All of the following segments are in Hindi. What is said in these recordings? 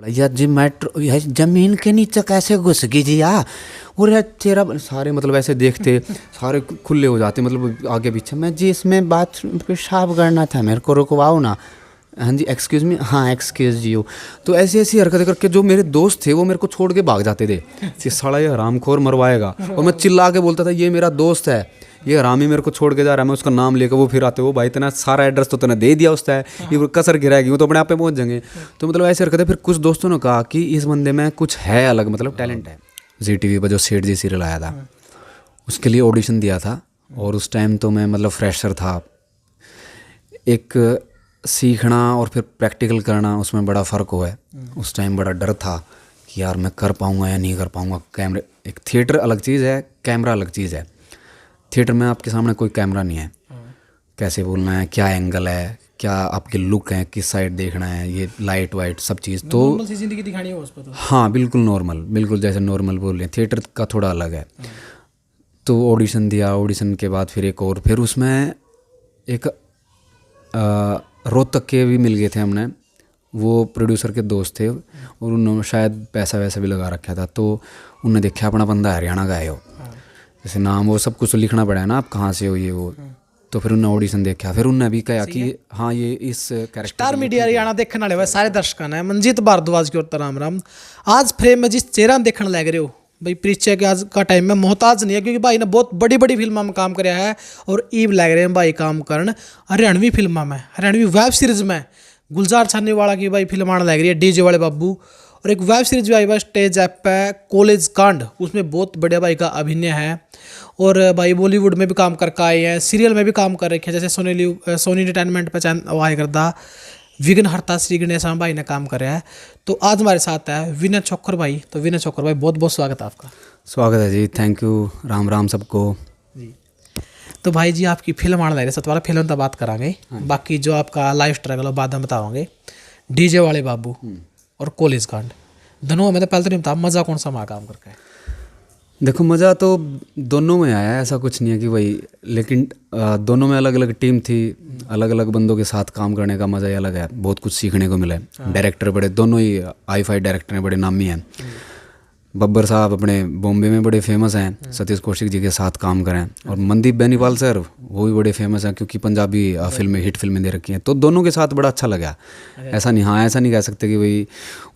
या जी मेट्रो या जमीन के नीचे कैसे घुस गई जी यार। और यार तेरा सारे मतलब ऐसे देखते सारे खुले हो जाते मतलब आगे पीछे। मैं जी इसमें बात पेशाब करना था, मेरे को रुकवाओ ना। हाँ जी एक्सक्यूज़ मी, हाँ एक्सक्यूज़ यू। तो ऐसी ऐसी हरकतें करके जो मेरे दोस्त थे वो मेरे को छोड़ के भाग जाते थे कि साला ये हरामखोर मरवाएगा। और मैं चिल्ला के बोलता था ये मेरा दोस्त है, ये हरामी मेरे को छोड़ के जा रहा है। मैं उसका नाम लेकर वो फिर आते, वो भाई इतना सारा एड्रेस तो तूने दे दिया उसका है, ये कसर गिराएगी वो तो अपने आप पे पहुंच जाएंगे। तो मतलब ऐसे हरकतें। फिर कुछ दोस्तों ने कहा कि इस बंदे में कुछ है अलग, मतलब टैलेंट है। ZTV पर जो सेठ जी सीरियल आया था उसके लिए ऑडिशन दिया था। और उस टाइम तो मैं मतलब फ्रेशर था। एक सीखना और फिर प्रैक्टिकल करना उसमें बड़ा फ़र्क हुआ है। उस टाइम बड़ा डर था कि यार मैं कर पाऊँगा या नहीं कर पाऊँगा। कैमरे, एक थिएटर अलग चीज़ है, कैमरा अलग चीज़ है। थिएटर में आपके सामने कोई कैमरा नहीं है, कैसे बोलना है, क्या एंगल है, क्या आपके लुक है, किस साइड देखना है, ये लाइट वाइट सब चीज़ तो नॉर्मल सी जिंदगी दिखानी है उस पर तो। हाँ बिल्कुल नॉर्मल, बिल्कुल जैसे नॉर्मल बोल रहे हैं। थिएटर का थोड़ा अलग है। तो ऑडिशन दिया, ऑडिशन के बाद फिर एक और, फिर उसमें एक रोहतक के भी मिल गए थे हमने, वो प्रोड्यूसर के दोस्त थे और उन्होंने शायद पैसा वैसा भी लगा रखा था। तो उन्होंने देखा अपना बंदा हरियाणा का है हो, जैसे नाम वो सब कुछ तो लिखना पड़ा है ना, आप कहाँ से हो ये वो। तो फिर उन्होंने ऑडिशन देखा, फिर उन्होंने भी कहा कि हाँ ये इस कैरेक्टर। स्टार मीडिया हरियाणा देखने वाले भाई सारे दर्शकों ने मनजीत भारद्वाज की ओर तो राम राम। आज फ्रेम में जिस चेहरा देखने लग रहे हो भाई, परिचय के आज का टाइम में मोहताज नहीं है, क्योंकि भाई ने बहुत बड़ी बड़ी फिल्मों में काम कराया है और ईब लग रहे हैं भाई काम करन हरियाणवी फिल्मों में, हरियाणवी वेब सीरीज में। गुलजार छानीवाला की भाई फिल्म आने लग रही है, डीजे वाले बाबू। और एक वेब सीरीज भी आई हुआ स्टेज ऐप पे, कॉलेज कांड, उसमें बहुत बढ़िया भाई का अभिनय है। और भाई बॉलीवुड में भी काम करके आए हैं, सीरियल में भी काम कर रखे हैं, जैसे सोनी एंटरटेनमेंट पर चैनल आया करता विघ्न हरता श्री गणेश भाई ने काम कराया है। तो आज हमारे साथ है विनय छोकर भाई। तो विनय छोकर भाई बहुत बहुत स्वागत है आपका। स्वागत है जी, थैंक यू, राम राम सबको जी। तो भाई जी आपकी फिल्म आने लग रही है, सबसे पहले फिल्म तो बात करांगे, बाकी जो आपका लाइफ स्ट्रगल बाद में बताओगे। डीजे वाले बाबू और कॉलेज कांड दोनों में, तो पहले तो नहीं बता मज़ा कौन सा वहाँ काम करके है? देखो मज़ा तो दोनों में आया, ऐसा कुछ नहीं है कि वही, लेकिन दोनों में अलग अलग टीम थी, अलग अलग बंदों के साथ काम करने का मज़ा ही अलग है। बहुत कुछ सीखने को मिला है। डायरेक्टर बड़े, दोनों ही हाई-फाई डायरेक्टर हैं, बड़े नामी हैं। बब्बर साहब अपने बॉम्बे में बड़े फेमस हैं, सतीश कौशिक जी के साथ काम करें। और मनदीप बेनीवाल सर वो भी बड़े फेमस हैं, क्योंकि पंजाबी फिल्में, हिट फिल्में दे रखी हैं। तो दोनों के साथ बड़ा अच्छा लगा। ऐसा नहीं, हाँ ऐसा नहीं कह सकते कि भाई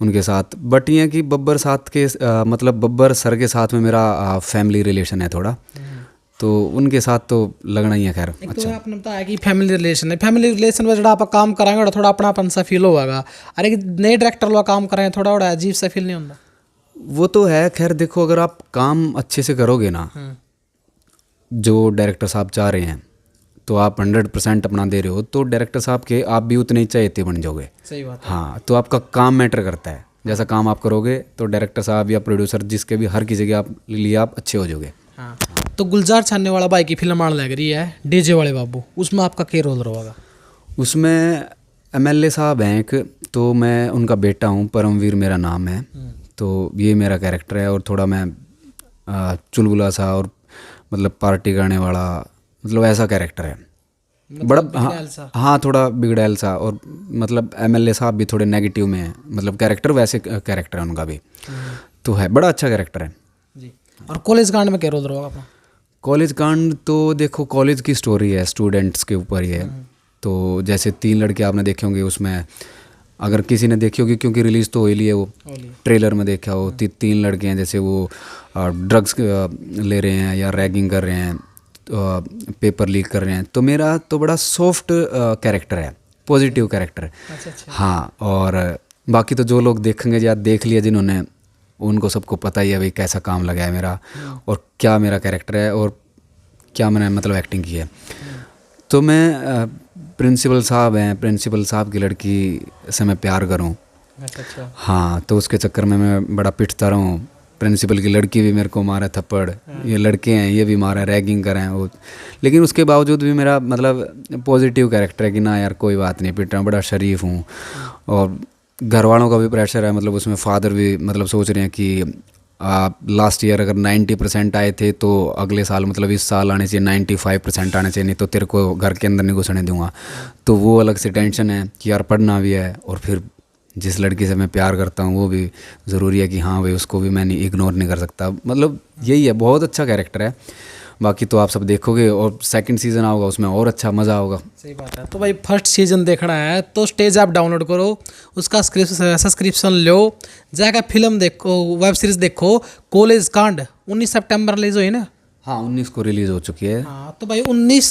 उनके साथ, बट ये कि बब्बर साथ के मतलब बब्बर सर के साथ में मेरा फैमिली रिलेशन है थोड़ा, तो उनके साथ तो लगना ही है। खैर अच्छा, तो आपने बताया कि फैमिली रिलेशन है, फैमिली रिलेशन में जो आप काम कराएंगे थोड़ा अपनापन सा फील होगा। अरे नए डायरेक्टर लोग काम कराएं थोड़ा अजीब सा फील नहीं होता? वो तो है। खैर देखो, अगर आप काम अच्छे से करोगे ना, जो डायरेक्टर साहब चाह रहे हैं, तो आप 100% अपना दे रहे हो, तो डायरेक्टर साहब के आप भी उतने ही चाहते बन जाओगे। सही बात है। हाँ, तो आपका काम मैटर करता है। जैसा काम आप करोगे तो डायरेक्टर साहब या प्रोड्यूसर जिसके भी, हर किसी के आप लिए आप अच्छे हो जाओगे। हाँ। तो गुलजार छानने भाई की फिल्म आने लग रही है डीजे वाले बाबू, उसमें आपका क्या रोल रहेगा? उसमें MLA साहब हैं एक, तो मैं उनका बेटा हूँ, परमवीर मेरा नाम है। तो ये मेरा कैरेक्टर है। और थोड़ा मैं चुलबुला सा और मतलब पार्टी करने वाला, मतलब ऐसा कैरेक्टर है। बड़ा हाँ थोड़ा बिगड़ैल सा। और मतलब MLA साहब भी थोड़े नेगेटिव में हैं, मतलब कैरेक्टर वैसे कैरेक्टर है उनका भी। तो है, बड़ा अच्छा कैरेक्टर है जी। और कॉलेज कांड में क्या रोल रहेगा आपका? कॉलेज कांड तो देखो, कॉलेज की स्टोरी है, स्टूडेंट्स के ऊपर ही है। तो जैसे 3 लड़के आपने देखे होंगे उसमें, अगर किसी ने देखी होगी, क्योंकि रिलीज़ तो हो ही लिए, वो ट्रेलर में देखा हो, 3 लड़के हैं, जैसे वो ड्रग्स ले रहे हैं या रैगिंग कर रहे हैं, पेपर लीक कर रहे हैं। तो मेरा तो बड़ा सॉफ्ट कैरेक्टर है, पॉजिटिव कैरेक्टर है। अच्छा। हाँ, और बाकी तो जो लोग देखेंगे या देख लिया जिन्होंने, उनको सबको पता ही है भाई कैसा काम लगा है मेरा और क्या मेरा कैरेक्टर है और क्या मैंने मतलब एक्टिंग की है। तो मैं प्रिंसिपल साहब हैं, प्रिंसिपल साहब की लड़की से मैं प्यार करूं। अच्छा। हाँ, तो उसके चक्कर में मैं बड़ा पिटता रहूं। प्रिंसिपल की लड़की भी मेरे को मारे थप्पड़, ये लड़के हैं ये भी मारे, रैगिंग कर रहे हैं वो। लेकिन उसके बावजूद भी मेरा मतलब पॉजिटिव कैरेक्टर है कि ना यार कोई बात नहीं, पिट रहा हूँ, बड़ा शरीफ हूँ। और घर वालों का भी प्रेशर है, मतलब उसमें फादर भी मतलब सोच रहे हैं कि लास्ट ईयर अगर 90% आए थे तो अगले साल मतलब इस साल आने चाहिए 95% आने चाहिए, नहीं तो तेरे को घर के अंदर नहीं घुसने दूंगा। तो वो अलग से टेंशन है कि यार पढ़ना भी है और फिर जिस लड़की से मैं प्यार करता हूँ वो भी ज़रूरी है कि हाँ भाई उसको भी मैं नहीं इग्नोर नहीं कर सकता, मतलब यही है। बहुत अच्छा कैरेक्टर है। बाकी तो आप सब देखोगे और सेकंड सीज़न आओगा उसमें और अच्छा मज़ा होगा। सही बात है। तो भाई फर्स्ट सीजन देखना है तो स्टेज ऐप डाउनलोड करो, उसका सब्सक्रिप्शन लो, जाकर फिल्म देखो, वेब सीरीज देखो। कॉलेज कांड 19 सितंबर रिलीज हुई ना। हाँ 19 को रिलीज़ हो चुकी है। हाँ तो भाई 19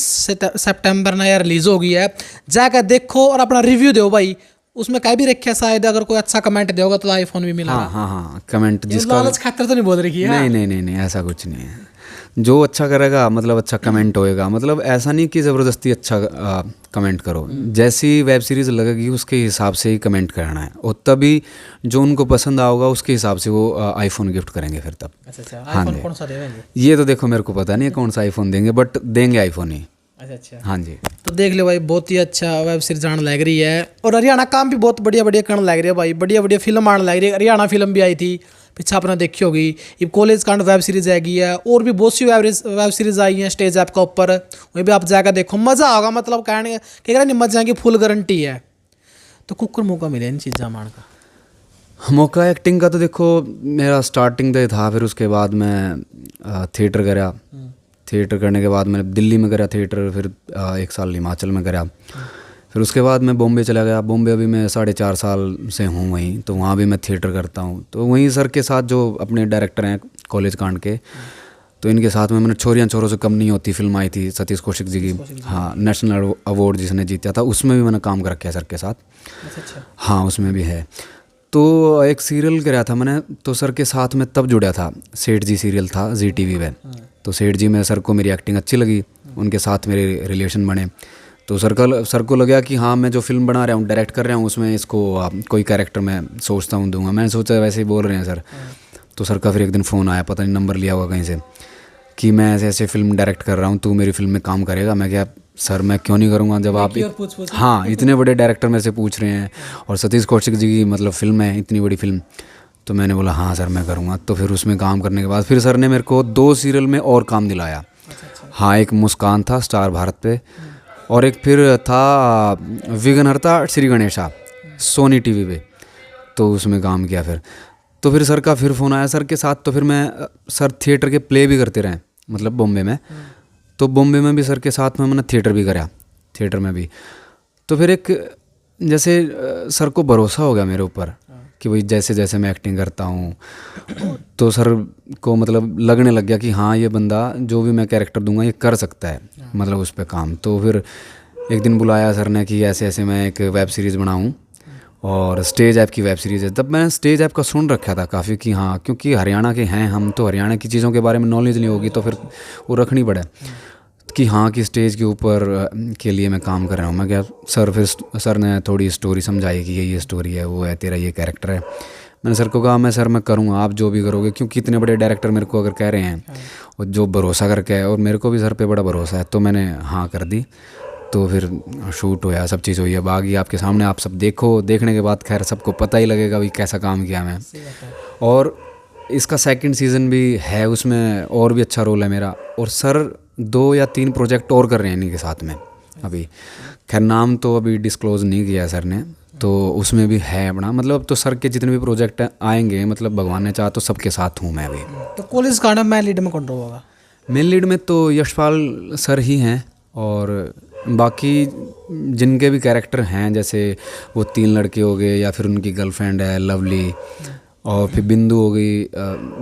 सितंबर ना यार रिलीज हो गई है, जाकर देखो और अपना रिव्यू दो भाई। उसमें क्या भी रखा है, शायद अगर कोई अच्छा कमेंट देगा तो आईफोन भी मिला। हाँ हाँ हाँ कमेंट ये जिसका लालच खातर तो नहीं बोल रही है। नहीं नहीं नहीं नहीं ऐसा कुछ नहीं है। जो अच्छा करेगा मतलब अच्छा कमेंट होएगा, मतलब ऐसा नहीं कि ज़बरदस्ती अच्छा कमेंट करो। जैसी वेब सीरीज़ लगेगी उसके हिसाब से ही कमेंट करना है, और तभी जो उनको पसंद आएगा उसके हिसाब से वो आईफोन गिफ्ट करेंगे फिर तब। अच्छा हाँ आईफोन जी। कौन सा देंगे? ये तो देखो मेरे को पता नहीं है कौन सा आईफोन देंगे, बट देंगे आईफोन ही। अच्छा हाँ जी। तो देख लो भाई, बहुत ही अच्छा वेब सीरीज आने लग रही है, और हरियाणा काम भी बहुत बढ़िया बढ़िया करने लग रही है भाई। बढ़िया बढ़िया फिल्म आने लग रही है। हरियाणा फिल्म भी आई थी पीछे, आपने देखी होगी। ये कॉलेज कांड वेब सीरीज आएगी है, और भी बहुत सी वेब सीरीज आई हैं स्टेज ऐप का ऊपर, वहीं भी आप जाकर देखो, मज़ा आएगा। मतलब कहने कह नहीं मजा की फुल गारंटी है। तो कुकर मौका मिले इन चीज़ा मान का। मौका एक्टिंग का तो देखो मेरा स्टार्टिंग तो था, फिर उसके बाद मैं थिएटर करा। थिएटर करने के बाद मैंने दिल्ली में करा थिएटर, फिर 1 साल हिमाचल में करा। फिर उसके बाद मैं बॉम्बे चला गया। बॉम्बे अभी मैं 4.5 साल से हूँ वहीं, तो वहाँ भी मैं थिएटर करता हूँ। तो वहीं सर के साथ जो अपने डायरेक्टर हैं कॉलेज कांड के, तो इनके साथ में मैंने छोरियां छोरों से कम नहीं होती फिल्म आई थी सतीश कौशिक जी की। हाँ नेशनल अवार्ड जिसने जीता था, उसमें भी मैंने काम कर रखा है सर के साथ। अच्छा हाँ उसमें भी है। तो एक सीरियल कराया था मैंने, तो सर के साथ में तब जुड़ा था। सेठ जी सीरियल था जी टीवी पे। तो सेठ जी में सर को मेरी एक्टिंग अच्छी लगी, उनके साथ मेरे रिलेशन बने। तो सर को लगा कि हाँ मैं जो फिल्म बना रहा हूँ, डायरेक्ट कर रहा हूँ, उसमें इसको कोई कैरेक्टर मैं सोचता हूँ दूंगा। मैंने सोचा वैसे ही बोल रहे हैं सर। तो सर का फिर एक दिन फ़ोन आया, पता नहीं नंबर लिया होगा कहीं से, कि मैं ऐसे ऐसे फिल्म डायरेक्ट कर रहा हूँ, तू मेरी फिल्म में काम करेगा। मैं क्या सर मैं क्यों नहीं करूँगा, जब आप हाँ इतने बड़े डायरेक्टर मेरे से पूछ रहे हैं, और सतीश कौशिक जी की मतलब फिल्म है, इतनी बड़ी फिल्म। तो मैंने बोला हाँ सर मैं करूँगा। तो फिर उसमें काम करने के बाद फिर सर ने मेरे को 2 सीरियल में और काम दिलाया। हाँ एक मुस्कान था स्टार भारत पे, और एक फिर था विघ्नहर्ता श्री गणेशा सोनी टीवी पे, तो उसमें काम किया फिर। तो फिर सर का फिर फ़ोन आया सर के साथ। तो फिर मैं सर थिएटर के प्ले भी करते रहे, मतलब बॉम्बे में। तो बॉम्बे में भी सर के साथ में मैंने थिएटर भी करा, थिएटर में भी। तो फिर एक जैसे सर को भरोसा हो गया मेरे ऊपर कि भाई जैसे जैसे मैं एक्टिंग करता हूँ, तो सर को मतलब लगने लग गया कि हाँ ये बंदा जो भी मैं कैरेक्टर दूंगा ये कर सकता है, मतलब उस पर काम। तो फिर एक दिन बुलाया सर ने कि ऐसे ऐसे मैं एक वेब सीरीज़ बनाऊँ, और स्टेज ऐप की वेब सीरीज़ है। तब मैंने स्टेज ऐप का सुन रखा था काफ़ी कि हाँ, क्योंकि हरियाणा के हैं हम, तो हरियाणा की चीज़ों के बारे में नॉलेज नहीं होगी, तो फिर वो रखनी पड़े कि हाँ कि स्टेज के ऊपर के लिए मैं काम कर रहा हूँ। मैं क्या सर, फिर सर ने थोड़ी स्टोरी समझाई कि ये स्टोरी है, वो है, तेरा ये कैरेक्टर है। मैंने सर को कहा मैं सर मैं करूँगा, आप जो भी करोगे, क्योंकि इतने बड़े डायरेक्टर मेरे को अगर कह रहे हैं और जो भरोसा करके है, और मेरे को भी सर पे बड़ा भरोसा है, तो मैंने हाँ कर दी। तो फिर शूट हुआ, सब चीज़ हुई है। बाकी आपके सामने आप सब देखो, देखने के बाद खैर सबको पता ही लगेगा भाई कैसा काम किया मैं। और इसका सेकंड सीज़न भी है, उसमें और भी अच्छा रोल है मेरा। और सर 2 या 3 प्रोजेक्ट और कर रहे हैं इन्हीं के साथ में अभी। खैर नाम तो अभी डिस्क्लोज़ नहीं किया है सर ने, तो उसमें भी है अपना, मतलब तो सर के जितने भी प्रोजेक्ट आएंगे, मतलब भगवान ने चाहा तो सबके साथ हूँ मैं अभी। तो कॉलेज कांड में लीड में कौन होगा? मेन लीड में तो यशपाल सर ही हैं, और बाकी जिनके भी कैरेक्टर हैं, जैसे वो 3 लड़के हो गए, या फिर उनकी गर्लफ्रेंड है लवली, और फिर बिंदु हो गई,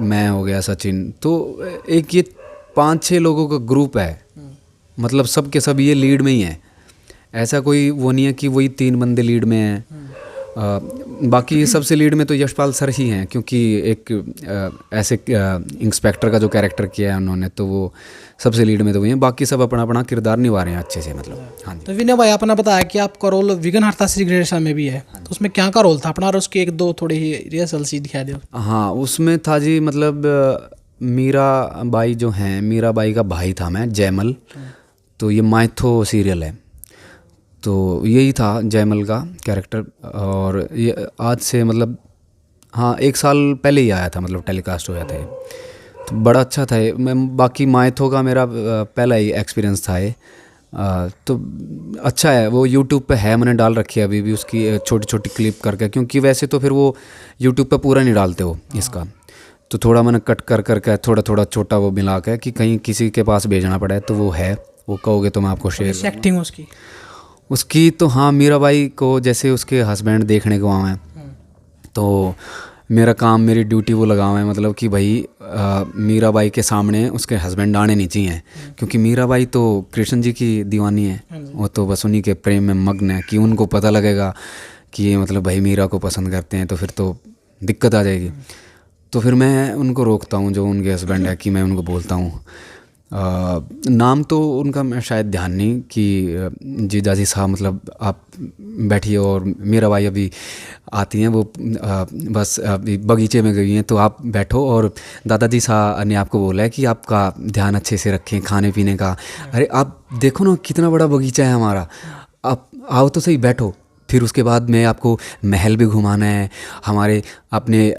मैं हो गया सचिन। तो एक ये 5-6 लोगों का ग्रुप है, मतलब सब के सब ये लीड में ही है। ऐसा कोई वो नहीं है कि वही 3 बंदे लीड में हैं। बाकी सबसे लीड में तो यशपाल सर ही हैं, क्योंकि एक ऐसे इंस्पेक्टर का जो कैरेक्टर किया है उन्होंने, तो वो सबसे लीड में तो वही हैं। बाकी सब अपना अपना किरदार निभा रहे हैं अच्छे से, मतलब। हाँ जी। तो विनय भाई आपने बताया कि आपका रोल विघ्नहर्ता श्री गणेशा में भी है, तो उसमें क्या का रोल था अपना, और उसकी 1-2 थोड़ी ही रिहर्सल सी दिखा दो। हाँ उसमें था जी, मतलब मीरा बाई जो हैं, मीरा बाई का भाई था मैं, जयमल। तो ये माइथो सीरियल है, तो यही था जयमल का कैरेक्टर। और ये आज से मतलब हाँ 1 साल पहले ही आया था, मतलब टेलीकास्ट हुआ था ये, तो बड़ा अच्छा था ये। मैं बाकी माइथो का मेरा पहला ही एक्सपीरियंस था ये, तो अच्छा है, वो यूट्यूब पे है, मैंने डाल रखी है अभी भी उसकी छोटी छोटी क्लिप करके, क्योंकि वैसे तो फिर वो यूट्यूब पे पूरा नहीं डालते हो इसका, तो थोड़ा मैंने कट कर करके थोड़ा थोड़ा छोटा वो मिला के कि कहीं किसी के पास भेजना पड़ा है तो वो है, वो कहोगे तो मैं आपको शेयर। एक्टिंग उसकी तो हाँ, मीराबाई को जैसे उसके हस्बैंड देखने को आए हैं, तो मेरा काम, मेरी ड्यूटी वो लगा हुआ है, मतलब कि भाई मीराबाई के सामने उसके हस्बैंड आने नहीं चाहिए, क्योंकि मीराबाई तो कृष्ण जी की दीवानी है, वो तो बस उन्हीं के प्रेम में मग्न है, कि उनको पता लगेगा कि ये मतलब भाई मीरा को पसंद करते हैं तो फिर तो दिक्कत आ जाएगी। तो फिर मैं उनको रोकता हूँ, जो उनके हस्बैंड है, कि मैं उनको बोलता हूँ, नाम तो उनका मैं शायद ध्यान नहीं, कि जीजाजी साहब मतलब आप बैठिए और मीराबाई अभी आती हैं, वो बस अभी बगीचे में गई हैं, तो आप बैठो, और दादाजी साहब ने आपको बोला है कि आपका ध्यान अच्छे से रखें खाने पीने का। अरे आप देखो ना कितना बड़ा बगीचा है हमारा, आप आओ तो सही, बैठो। फिर उसके बाद में आपको महल भी घुमाना है, हमारे अपने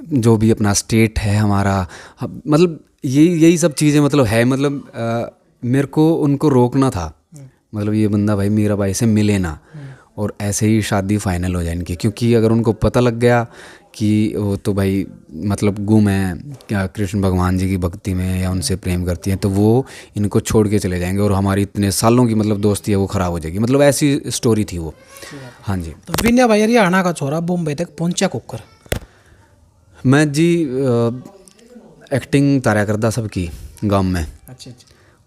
जो भी अपना स्टेट है हमारा, मतलब यही सब चीज़ें मतलब है, मतलब मेरे को उनको रोकना था, मतलब ये बंदा भाई मीराबाई से मिले ना, और ऐसे ही शादी फाइनल हो जाए इनकी, क्योंकि अगर उनको पता लग गया कि वो तो भाई मतलब गुम है क्या कृष्ण भगवान जी की भक्ति में या उनसे प्रेम करती हैं, तो वो इनको छोड़ के चले जाएंगे, और हमारी इतने सालों की मतलब दोस्ती है वो ख़राब हो जाएगी, मतलब ऐसी स्टोरी थी वो। हाँ जी। तो विनय भाई हरियाणा का छोरा बॉम्बे तक पहुंचा कुकर। मैं जी एक्टिंग तारा करता सबकी गांव में, अच्छा,